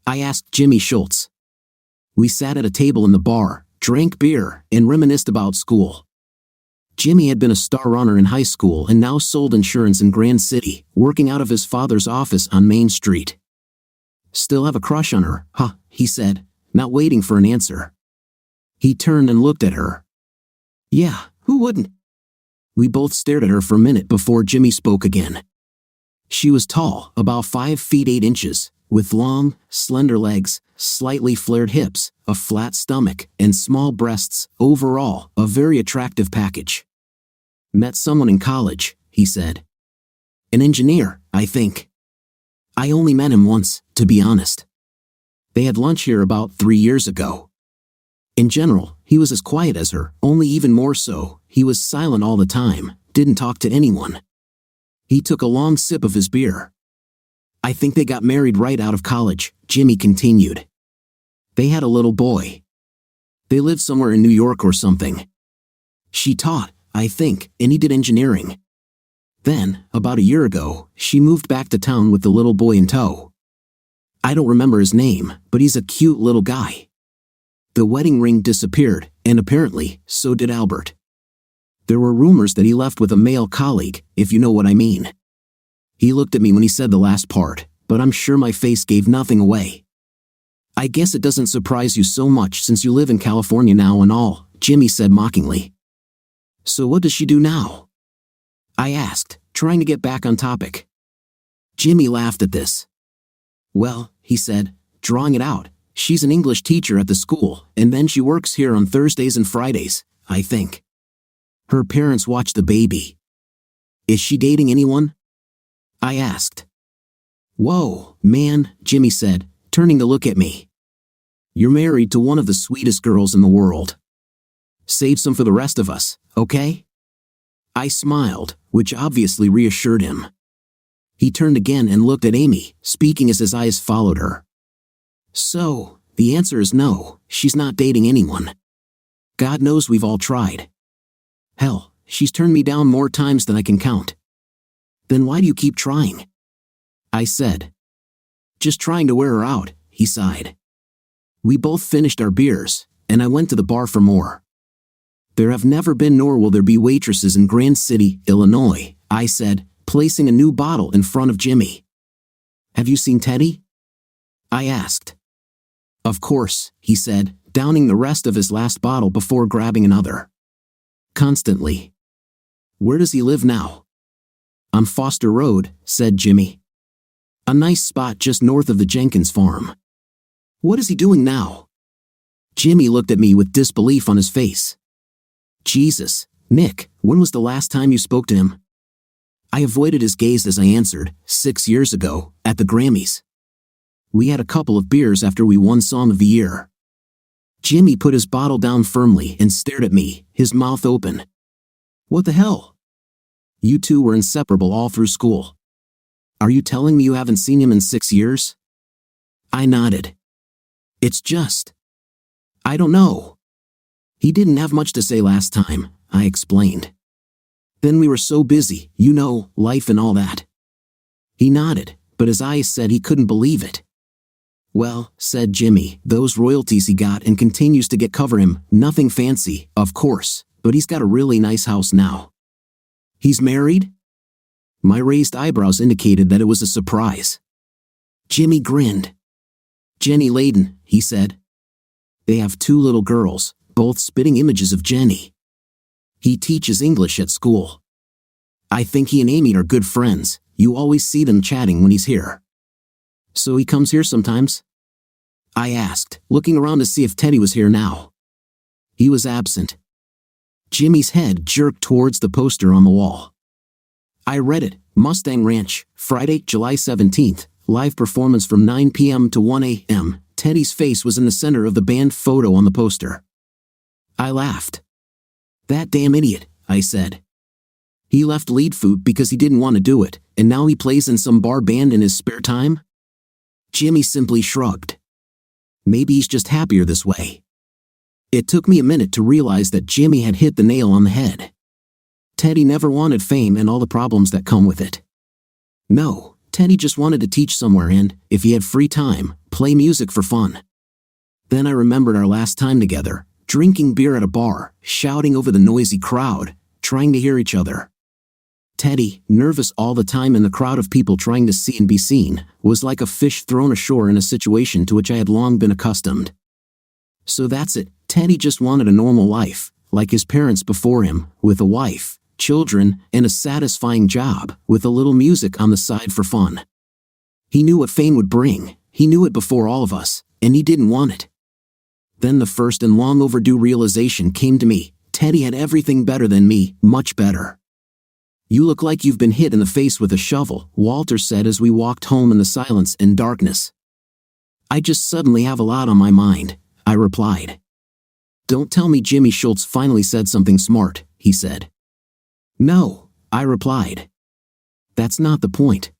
I asked Jimmy Schultz. We sat at a table in the bar, drank beer, and reminisced about school. Jimmy had been a star runner in high school and now sold insurance in Grand City, working out of his father's office on Main Street. Still have a crush on her, huh? He said, not waiting for an answer. He turned and looked at her. Yeah, who wouldn't? We both stared at her for a minute before Jimmy spoke again. She was tall, about 5 feet 8 inches, with long, slender legs, slightly flared hips, a flat stomach, and small breasts. Overall, a very attractive package. Met someone in college, he said. An engineer, I think. I only met him once, to be honest. They had lunch here about 3 years ago. In general, he was as quiet as her, only even more so. He was silent all the time, didn't talk to anyone. He took a long sip of his beer. I think they got married right out of college, Jimmy continued. They had a little boy. They lived somewhere in New York or something. She taught, I think, and he did engineering. Then, about a year ago, she moved back to town with the little boy in tow. I don't remember his name, but he's a cute little guy. The wedding ring disappeared, and apparently, so did Albert. There were rumors that he left with a male colleague, if you know what I mean. He looked at me when he said the last part, but I'm sure my face gave nothing away. I guess it doesn't surprise you so much since you live in California now and all, Jimmy said mockingly. So what does she do now? I asked, trying to get back on topic. Jimmy laughed at this. Well, he said, drawing it out, she's an English teacher at the school, and then she works here on Thursdays and Fridays, I think. Her parents watch the baby. Is she dating anyone? I asked. Whoa, man, Jimmy said, turning to look at me. You're married to one of the sweetest girls in the world. Save some for the rest of us, okay? I smiled, which obviously reassured him. He turned again and looked at Amy, speaking as his eyes followed her. So, the answer is no, she's not dating anyone. God knows we've all tried. Hell, she's turned me down more times than I can count. Then why do you keep trying? I said. Just trying to wear her out, he sighed. We both finished our beers, and I went to the bar for more. There have never been nor will there be waitresses in Grand City, Illinois, I said, placing a new bottle in front of Jimmy. Have you seen Teddy? I asked. Of course, he said, downing the rest of his last bottle before grabbing another. Constantly. Where does he live now? On Foster Road, said Jimmy. A nice spot just north of the Jenkins farm. What is he doing now? Jimmy looked at me with disbelief on his face. Jesus, Nick, when was the last time you spoke to him? I avoided his gaze as I answered, 6 years ago, at the Grammys. We had a couple of beers after we won Song of the Year. Jimmy put his bottle down firmly and stared at me, his mouth open. What the hell? You two were inseparable all through school. Are you telling me you haven't seen him in 6 years? I nodded. It's just. I don't know. He didn't have much to say last time, I explained. Then we were so busy, you know, life and all that. He nodded, but his eyes said he couldn't believe it. Well, said Jimmy, those royalties he got and continues to get cover him, nothing fancy, of course, but he's got a really nice house now. He's married? My raised eyebrows indicated that it was a surprise. Jimmy grinned. Jenny Layden, he said. They have 2 little girls, both spitting images of Jenny. He teaches English at school. I think he and Amy are good friends, you always see them chatting when he's here. So he comes here sometimes? I asked, looking around to see if Teddy was here now. He was absent. Jimmy's head jerked towards the poster on the wall. I read it, Mustang Ranch, Friday, July 17th, live performance from 9 p.m. to 1 a.m. Teddy's face was in the center of the band photo on the poster. I laughed. That damn idiot, I said. He left Lead Food because he didn't want to do it, and now he plays in some bar band in his spare time? Jimmy simply shrugged. Maybe he's just happier this way. It took me a minute to realize that Jimmy had hit the nail on the head. Teddy never wanted fame and all the problems that come with it. No, Teddy just wanted to teach somewhere and, if he had free time, play music for fun. Then I remembered our last time together, drinking beer at a bar, shouting over the noisy crowd, trying to hear each other. Teddy, nervous all the time in the crowd of people trying to see and be seen, was like a fish thrown ashore in a situation to which I had long been accustomed. So that's it, Teddy just wanted a normal life, like his parents before him, with a wife, children, and a satisfying job, with a little music on the side for fun. He knew what fame would bring, he knew it before all of us, and he didn't want it. Then the first and long overdue realization came to me: Teddy had everything better than me, much better. "You look like you've been hit in the face with a shovel," Walter said as we walked home in the silence and darkness. "I just suddenly have a lot on my mind," I replied. "Don't tell me Jimmy Schultz finally said something smart," he said. "No," I replied. "That's not the point.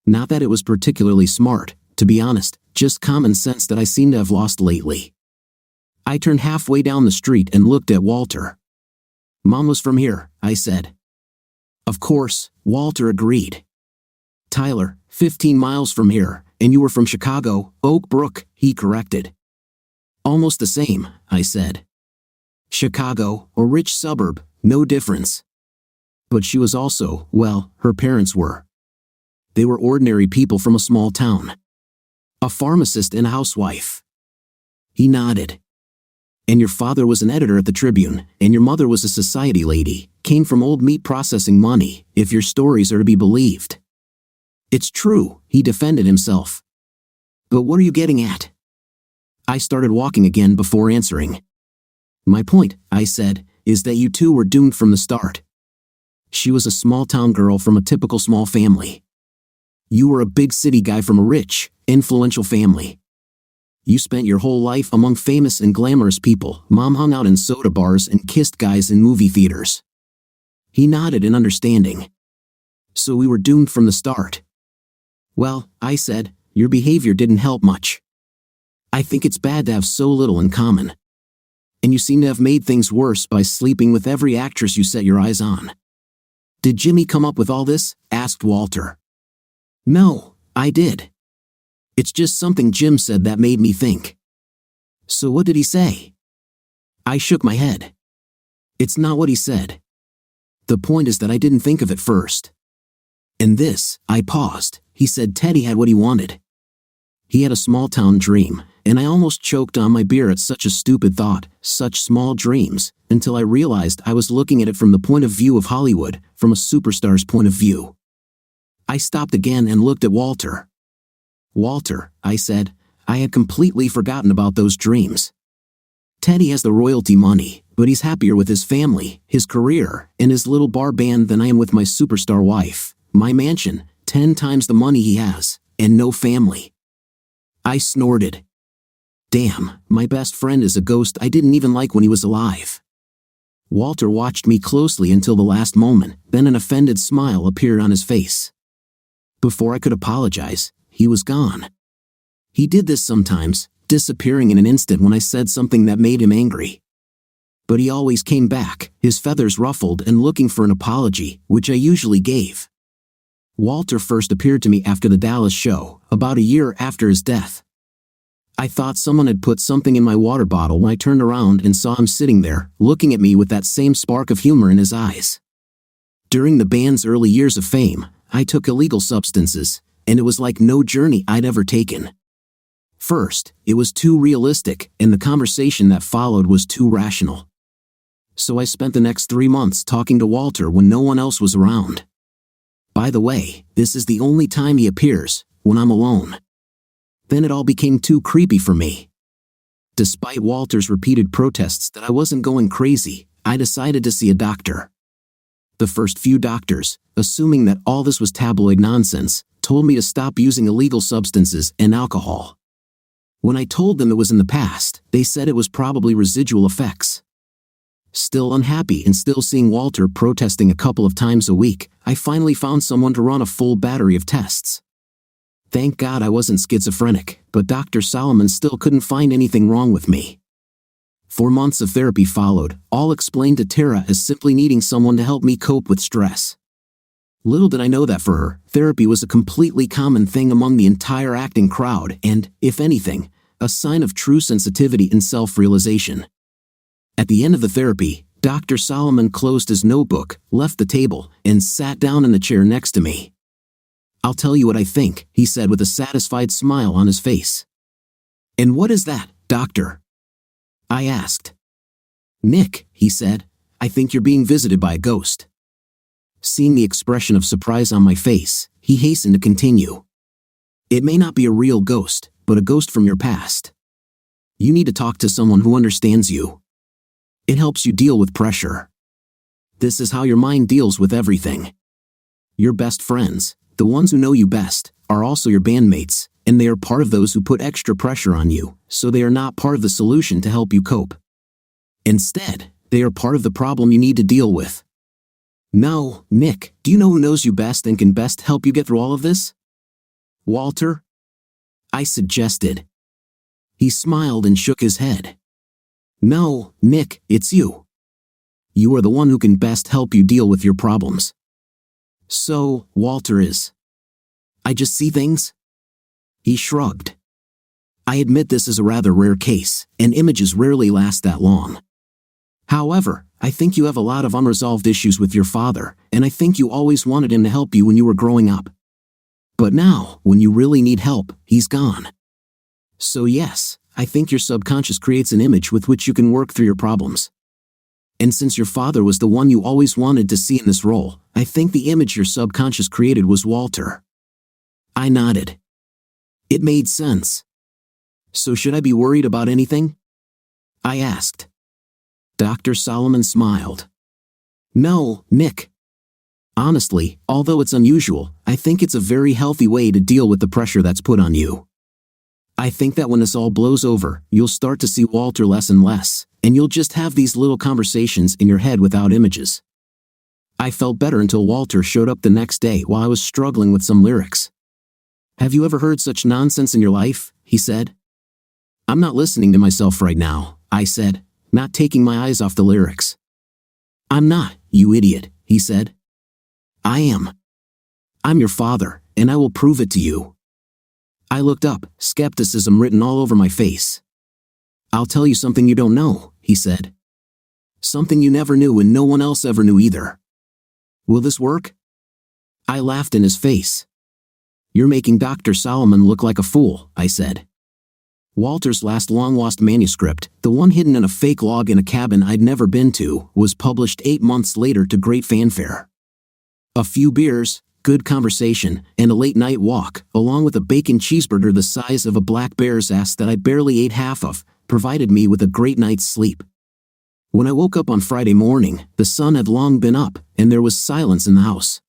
Not that it was particularly smart, to be honest, just common sense that I seem to have lost lately." I turned halfway down the street and looked at Walter. "Mom was from here," I said. "Of course," Walter agreed. "Tyler, 15 miles from here, and you were from Chicago, Oak Brook," he corrected. "Almost the same," I said. "Chicago, a rich suburb, no difference." But she was also, well, her parents were. They were ordinary people from a small town. A pharmacist and a housewife. He nodded. "And your father was an editor at the Tribune, and your mother was a society lady, came from old meat processing money, if your stories are to be believed." "It's true," he defended himself. "But what are you getting at?" I started walking again before answering. "My point," I said, "is that you two were doomed from the start. She was a small-town girl from a typical small family. You were a big city guy from a rich, influential family. You spent your whole life among famous and glamorous people. Mom hung out in soda bars and kissed guys in movie theaters." He nodded in understanding. "So we were doomed from the start." "Well," I said, "your behavior didn't help much. I think it's bad to have so little in common. And you seem to have made things worse by sleeping with every actress you set your eyes on." "Did Jimmy come up with all this?" asked Walter. "No, I did. It's just something Jim said that made me think." "So what did he say?" I shook my head. "It's not what he said. The point is that I didn't think of it first. And this," I paused, "he said Teddy had what he wanted. He had a small-town dream, and I almost choked on my beer at such a stupid thought, such small dreams, until I realized I was looking at it from the point of view of Hollywood, from a superstar's point of view." I stopped again and looked at Walter. "Walter," I said, "I had completely forgotten about those dreams. Teddy has the royalty money, but he's happier with his family, his career, and his little bar band than I am with my superstar wife, my mansion, 10 times the money he has, and no family." I snorted. Damn, my best friend is a ghost I didn't even like when he was alive. Walter watched me closely until the last moment, then an offended smile appeared on his face. Before I could apologize, he was gone. He did this sometimes, disappearing in an instant when I said something that made him angry. But he always came back, his feathers ruffled and looking for an apology, which I usually gave. Walter first appeared to me after the Dallas show, about a year after his death. I thought someone had put something in my water bottle when I turned around and saw him sitting there, looking at me with that same spark of humor in his eyes. During the band's early years of fame, I took illegal substances, and it was like no journey I'd ever taken. First, it was too realistic, and the conversation that followed was too rational. So I spent the next 3 months talking to Walter when no one else was around. By the way, this is the only time he appears, when I'm alone. Then it all became too creepy for me. Despite Walter's repeated protests that I wasn't going crazy, I decided to see a doctor. The first few doctors, assuming that all this was tabloid nonsense, told me to stop using illegal substances and alcohol. When I told them it was in the past, they said it was probably residual effects. Still unhappy and still seeing Walter protesting a couple of times a week, I finally found someone to run a full battery of tests. Thank God I wasn't schizophrenic, but Dr. Solomon still couldn't find anything wrong with me. 4 months of therapy followed, all explained to Tara as simply needing someone to help me cope with stress. Little did I know that for her, therapy was a completely common thing among the entire acting crowd and, if anything, a sign of true sensitivity and self-realization. At the end of the therapy, Dr. Solomon closed his notebook, left the table, and sat down in the chair next to me. "I'll tell you what I think," he said with a satisfied smile on his face. "And what is that, doctor?" I asked. "Nick," he said, "I think you're being visited by a ghost." Seeing the expression of surprise on my face, he hastened to continue. "It may not be a real ghost, but a ghost from your past. You need to talk to someone who understands you. It helps you deal with pressure. This is how your mind deals with everything. Your best friends, the ones who know you best, are also your bandmates, and they are part of those who put extra pressure on you, so they are not part of the solution to help you cope. Instead, they are part of the problem you need to deal with. Now, Nick, do you know who knows you best and can best help you get through all of this?" "Walter?" I suggested. He smiled and shook his head. "No, Nick, it's you. You are the one who can best help you deal with your problems." "So, Walter is. I just see things?" He shrugged. "I admit this is a rather rare case, and images rarely last that long. However, I think you have a lot of unresolved issues with your father, and I think you always wanted him to help you when you were growing up. But now, when you really need help, he's gone. So yes, I think your subconscious creates an image with which you can work through your problems. And since your father was the one you always wanted to see in this role, I think the image your subconscious created was Walter." I nodded. It made sense. "So should I be worried about anything?" I asked. Dr. Solomon smiled. "No, Nick. Honestly, although it's unusual, I think it's a very healthy way to deal with the pressure that's put on you. I think that when this all blows over, you'll start to see Walter less and less, and you'll just have these little conversations in your head without images." I felt better until Walter showed up the next day while I was struggling with some lyrics. "Have you ever heard such nonsense in your life?" he said. "I'm not listening to myself right now," I said, not taking my eyes off the lyrics. "I'm not, you idiot," he said. "I am. I'm your father, and I will prove it to you." I looked up, skepticism written all over my face. "I'll tell you something you don't know," he said. "Something you never knew and no one else ever knew either. Will this work?" I laughed in his face. "You're making Dr. Solomon look like a fool," I said. Walter's last long-lost manuscript, the one hidden in a fake log in a cabin I'd never been to, was published 8 months later to great fanfare. A few beers, good conversation, and a late-night walk, along with a bacon cheeseburger the size of a black bear's ass that I barely ate half of, provided me with a great night's sleep. When I woke up on Friday morning, the sun had long been up, and there was silence in the house.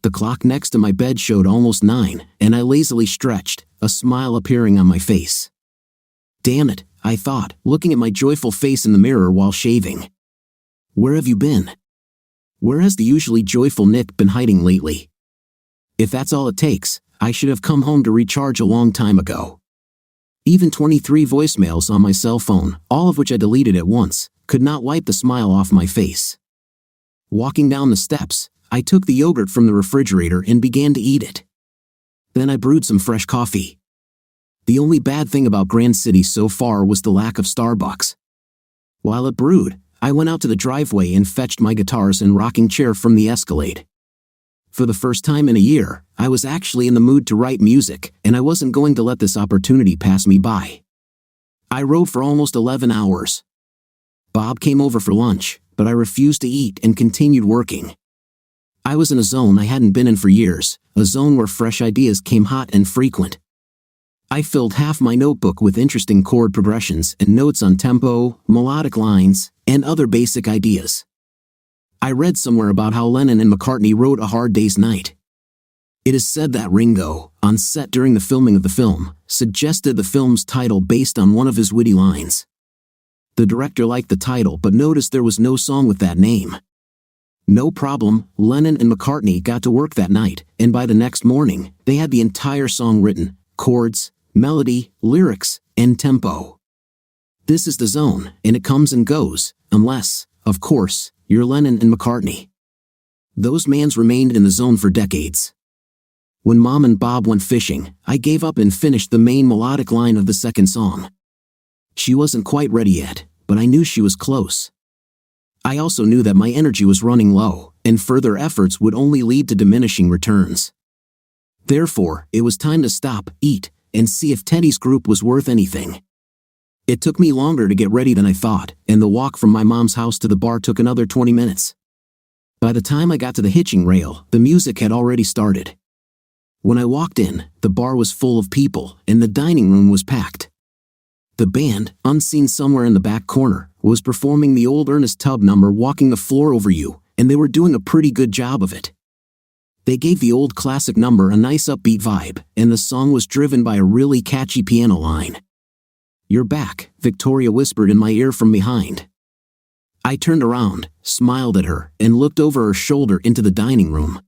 The clock next to my bed showed almost 9, and I lazily stretched, a smile appearing on my face. Damn it, I thought, looking at my joyful face in the mirror while shaving. Where have you been? Where has the usually joyful Nick been hiding lately? If that's all it takes, I should have come home to recharge a long time ago. Even 23 voicemails on my cell phone, all of which I deleted at once, could not wipe the smile off my face. Walking down the steps, I took the yogurt from the refrigerator and began to eat it. Then I brewed some fresh coffee. The only bad thing about Grand City so far was the lack of Starbucks. While it brewed, I went out to the driveway and fetched my guitars and rocking chair from the Escalade. For the first time in a year, I was actually in the mood to write music, and I wasn't going to let this opportunity pass me by. I wrote for almost 11 hours. Bob came over for lunch, but I refused to eat and continued working. I was in a zone I hadn't been in for years, a zone where fresh ideas came hot and frequent. I filled half my notebook with interesting chord progressions and notes on tempo, melodic lines, and other basic ideas. I read somewhere about how Lennon and McCartney wrote A Hard Day's Night. It is said that Ringo, on set during the filming of the film, suggested the film's title based on one of his witty lines. The director liked the title but noticed there was no song with that name. No problem, Lennon and McCartney got to work that night, and by the next morning, they had the entire song written, chords, melody, lyrics, and tempo. This is the zone, and it comes and goes, unless, of course, you're Lennon and McCartney. Those mans remained in the zone for decades. When Mom and Bob went fishing, I gave up and finished the main melodic line of the second song. She wasn't quite ready yet, but I knew she was close. I also knew that my energy was running low, and further efforts would only lead to diminishing returns. Therefore, it was time to stop, eat, and see if Teddy's group was worth anything. It took me longer to get ready than I thought, and the walk from my mom's house to the bar took another 20 minutes. By the time I got to the hitching rail, the music had already started. When I walked in, the bar was full of people, and the dining room was packed. The band, unseen somewhere in the back corner, was performing the old Ernest Tubb number Walking the Floor Over You, and they were doing a pretty good job of it. They gave the old classic number a nice upbeat vibe, and the song was driven by a really catchy piano line. "You're back," Victoria whispered in my ear from behind. I turned around, smiled at her, and looked over her shoulder into the dining room.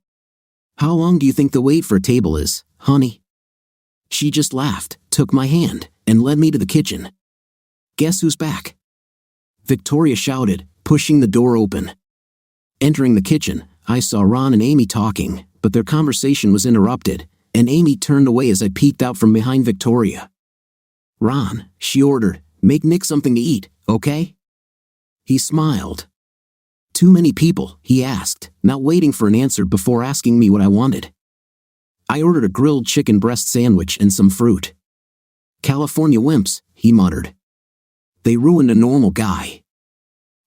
"How long do you think the wait for a table is, honey?" She just laughed, took my hand, and led me to the kitchen. "Guess who's back?" Victoria shouted, pushing the door open. Entering the kitchen, I saw Ron and Amy talking, but their conversation was interrupted, and Amy turned away as I peeked out from behind Victoria. "Ron," she ordered, "make Nick something to eat, okay?" He smiled. "Too many people?" he asked, not waiting for an answer before asking me what I wanted. I ordered a grilled chicken breast sandwich and some fruit. "California wimps," he muttered. "They ruined a normal guy."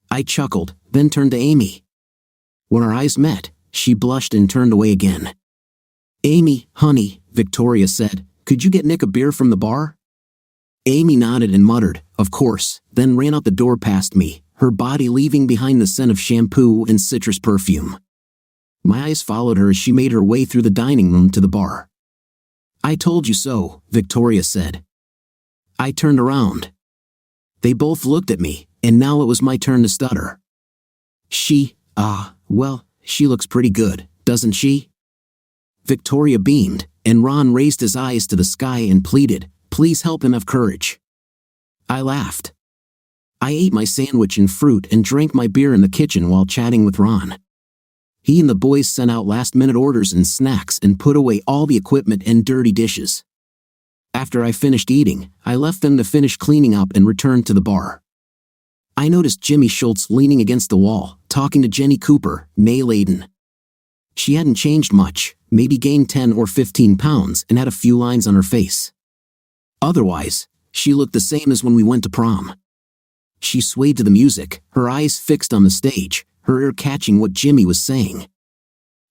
I chuckled, then turned to Amy. When our eyes met, she blushed and turned away again. "Amy, honey," Victoria said, "could you get Nick a beer from the bar?" Amy nodded and muttered, "Of course," then ran out the door past me, her body leaving behind the scent of shampoo and citrus perfume. My eyes followed her as she made her way through the dining room to the bar. "I told you so," Victoria said. I turned around. They both looked at me, and now it was my turn to stutter. Well, she looks pretty good, doesn't she?" Victoria beamed, and Ron raised his eyes to the sky and pleaded, "Please help him have courage." I laughed. I ate my sandwich and fruit and drank my beer in the kitchen while chatting with Ron. He and the boys sent out last-minute orders and snacks and put away all the equipment and dirty dishes. After I finished eating, I left them to finish cleaning up and returned to the bar. I noticed Jimmy Schultz leaning against the wall, talking to Jenny Cooper, née Layden. She hadn't changed much, maybe gained 10 or 15 pounds and had a few lines on her face. Otherwise, she looked the same as when we went to prom. She swayed to the music, her eyes fixed on the stage, her ear catching what Jimmy was saying.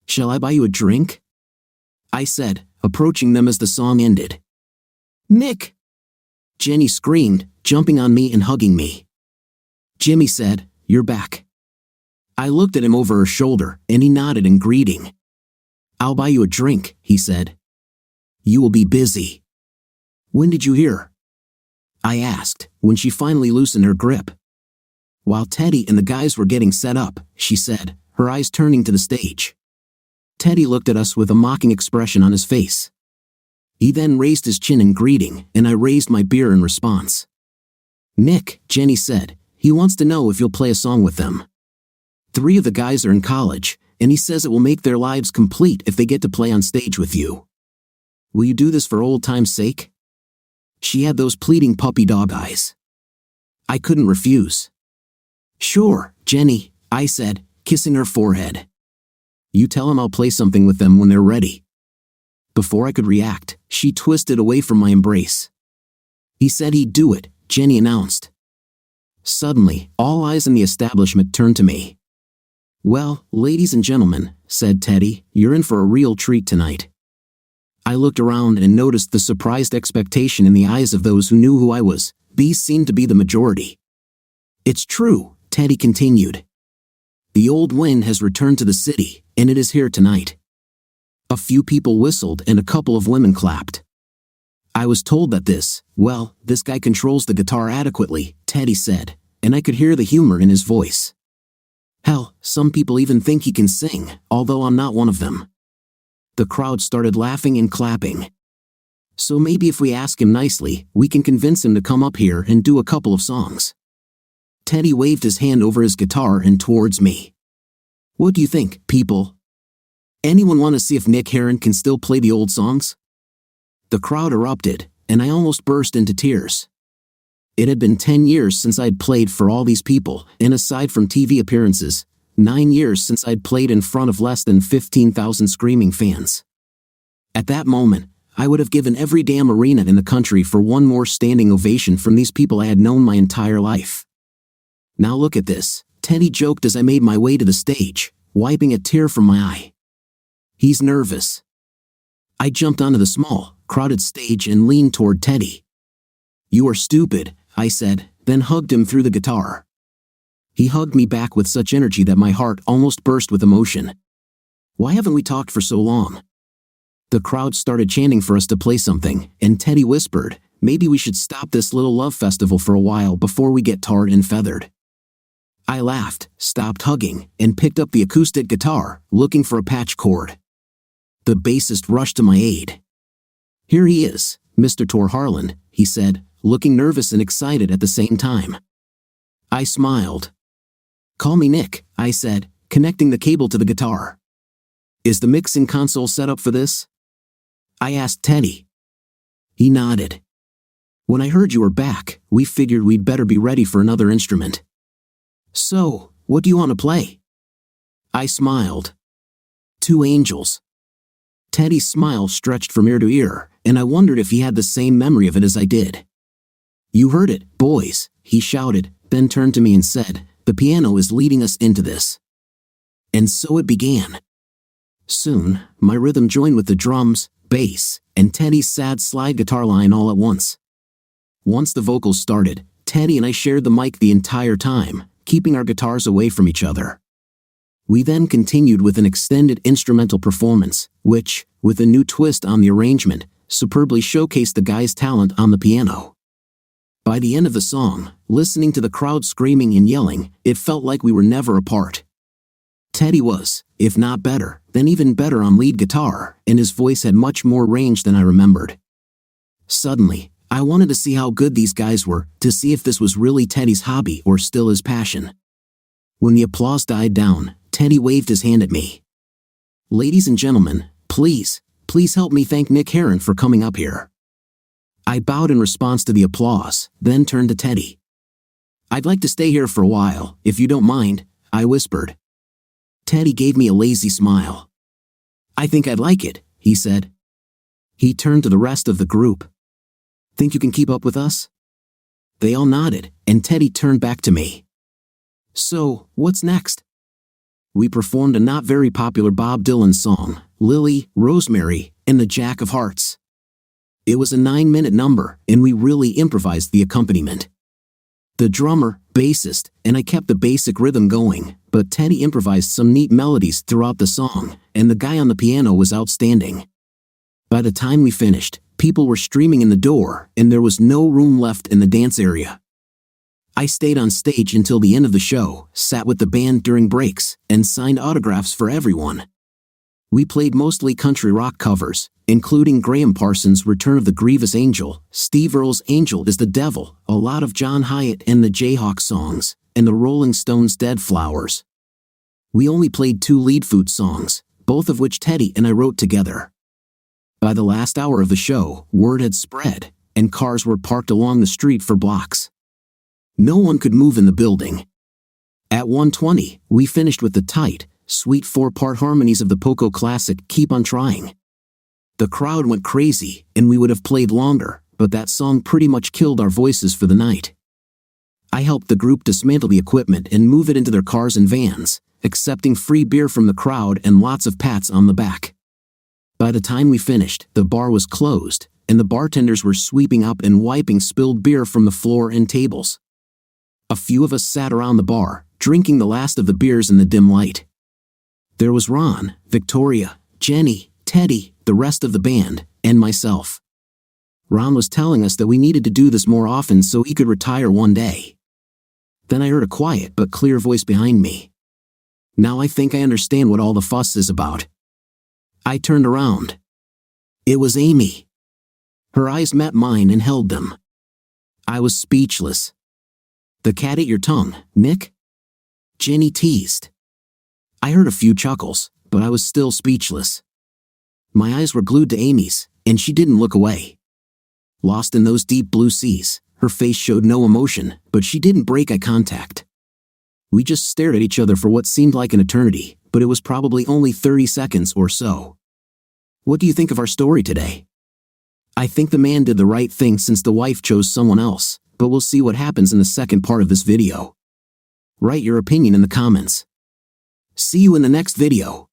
"Shall I buy you a drink?" I said, approaching them as the song ended. "Nick!" Jenny screamed, jumping on me and hugging me. Jimmy said, "You're back." I looked at him over her shoulder, and he nodded in greeting. "I'll buy you a drink," he said. "You will be busy." "When did you hear?" I asked, when she finally loosened her grip. "While Teddy and the guys were getting set up," she said, her eyes turning to the stage. Teddy looked at us with a mocking expression on his face. He then raised his chin in greeting, and I raised my beer in response. "Nick," Jenny said, "he wants to know if you'll play a song with them. 3 of the guys are in college, and he says it will make their lives complete if they get to play on stage with you. Will you do this for old time's sake?" She had those pleading puppy dog eyes. I couldn't refuse. "Sure, Jenny," I said, kissing her forehead. "You tell him I'll play something with them when they're ready." Before I could react, she twisted away from my embrace. "He said he'd do it," Jenny announced. Suddenly, all eyes in the establishment turned to me. "Well, ladies and gentlemen," said Teddy, "you're in for a real treat tonight." I looked around and noticed the surprised expectation in the eyes of those who knew who I was. These seemed to be the majority. "It's true," Teddy continued. "The old wind has returned to the city, and it is here tonight." A few people whistled and a couple of women clapped. I was told that this guy controls the guitar adequately, Teddy said, and I could hear the humor in his voice. Hell, some people even think he can sing, although I'm not one of them. The crowd started laughing and clapping. So maybe if we ask him nicely, we can convince him to come up here and do a couple of songs." Teddy waved his hand over his guitar and towards me. "What do you think, people? Anyone want to see if Nick Heron can still play the old songs?" The crowd erupted, and I almost burst into tears. It had been 10 years since I'd played for all these people, and aside from TV appearances, 9 years since I'd played in front of less than 15,000 screaming fans. At that moment, I would have given every damn arena in the country for one more standing ovation from these people I had known my entire life. "Now look at this," Teddy joked as I made my way to the stage, wiping a tear from my eye. "He's nervous." I jumped onto the small, crowded stage and leaned toward Teddy. "You are stupid," I said, then hugged him through the guitar. He hugged me back with such energy that my heart almost burst with emotion. "Why haven't we talked for so long?" The crowd started chanting for us to play something, and Teddy whispered, "Maybe we should stop this little love festival for a while before we get tarred and feathered." I laughed, stopped hugging, and picked up the acoustic guitar, looking for a patch cord. The bassist rushed to my aid. "Here he is, Mr. Tor Harlan," he said, looking nervous and excited at the same time. I smiled. "Call me Nick," I said, connecting the cable to the guitar. "Is the mixing console set up for this?" I asked Teddy. He nodded. "When I heard you were back, we figured we'd better be ready for another instrument." "So, what do you want to play?" I smiled. "Two Angels." Teddy's smile stretched from ear to ear, and I wondered if he had the same memory of it as I did. "You heard it, boys," he shouted, then turned to me and said, "The piano is leading us into this." And so it began. Soon, my rhythm joined with the drums, bass, and Teddy's sad slide guitar line all at once. Once the vocals started, Teddy and I shared the mic the entire time, keeping our guitars away from each other. We then continued with an extended instrumental performance, which, with a new twist on the arrangement, superbly showcased the guy's talent on the piano. By the end of the song, listening to the crowd screaming and yelling, it felt like we were never apart. Teddy was, if not better, then even better on lead guitar, and his voice had much more range than I remembered. Suddenly, I wanted to see how good these guys were, to see if this was really Teddy's hobby or still his passion. When the applause died down, Teddy waved his hand at me. "Ladies and gentlemen, please help me thank Nick Heron for coming up here." I bowed in response to the applause, then turned to Teddy. "I'd like to stay here for a while, if you don't mind," I whispered. Teddy gave me a lazy smile. "I think I'd like it," he said. He turned to the rest of the group. "Think you can keep up with us?" They all nodded, and Teddy turned back to me. "So, what's next?" We performed a not very popular Bob Dylan song, Lily, Rosemary, and the Jack of Hearts. It was a 9-minute number, and we really improvised the accompaniment. The drummer, bassist, and I kept the basic rhythm going, but Teddy improvised some neat melodies throughout the song, and the guy on the piano was outstanding. By the time we finished, people were streaming in the door, and there was no room left in the dance area. I stayed on stage until the end of the show, sat with the band during breaks, and signed autographs for everyone. We played mostly country rock covers, including Graham Parsons' Return of the Grievous Angel, Steve Earle's Angel is the Devil, a lot of John Hyatt and the Jayhawk songs, and the Rolling Stones' Dead Flowers. We only played 2 lead food songs, both of which Teddy and I wrote together. By the last hour of the show, word had spread, and cars were parked along the street for blocks. No one could move in the building. At 1:20, we finished with the tight, sweet 4-part harmonies of the Poco classic Keep on Trying. The crowd went crazy, and we would have played longer, but that song pretty much killed our voices for the night. I helped the group dismantle the equipment and move it into their cars and vans, accepting free beer from the crowd and lots of pats on the back. By the time we finished, the bar was closed, and the bartenders were sweeping up and wiping spilled beer from the floor and tables. A few of us sat around the bar, drinking the last of the beers in the dim light. There was Ron, Victoria, Jenny, Teddy, the rest of the band, and myself. Ron was telling us that we needed to do this more often so he could retire one day. Then I heard a quiet but clear voice behind me. "Now I think I understand what all the fuss is about." I turned around. It was Amy. Her eyes met mine and held them. I was speechless. "The cat ate your tongue, Nick?" Jenny teased. I heard a few chuckles, but I was still speechless. My eyes were glued to Amy's, and she didn't look away. Lost in those deep blue seas, her face showed no emotion, but she didn't break eye contact. We just stared at each other for what seemed like an eternity, but it was probably only 30 seconds or so. What do you think of our story today? I think the man did the right thing since the wife chose someone else, but we'll see what happens in the second part of this video. Write your opinion in the comments. See you in the next video.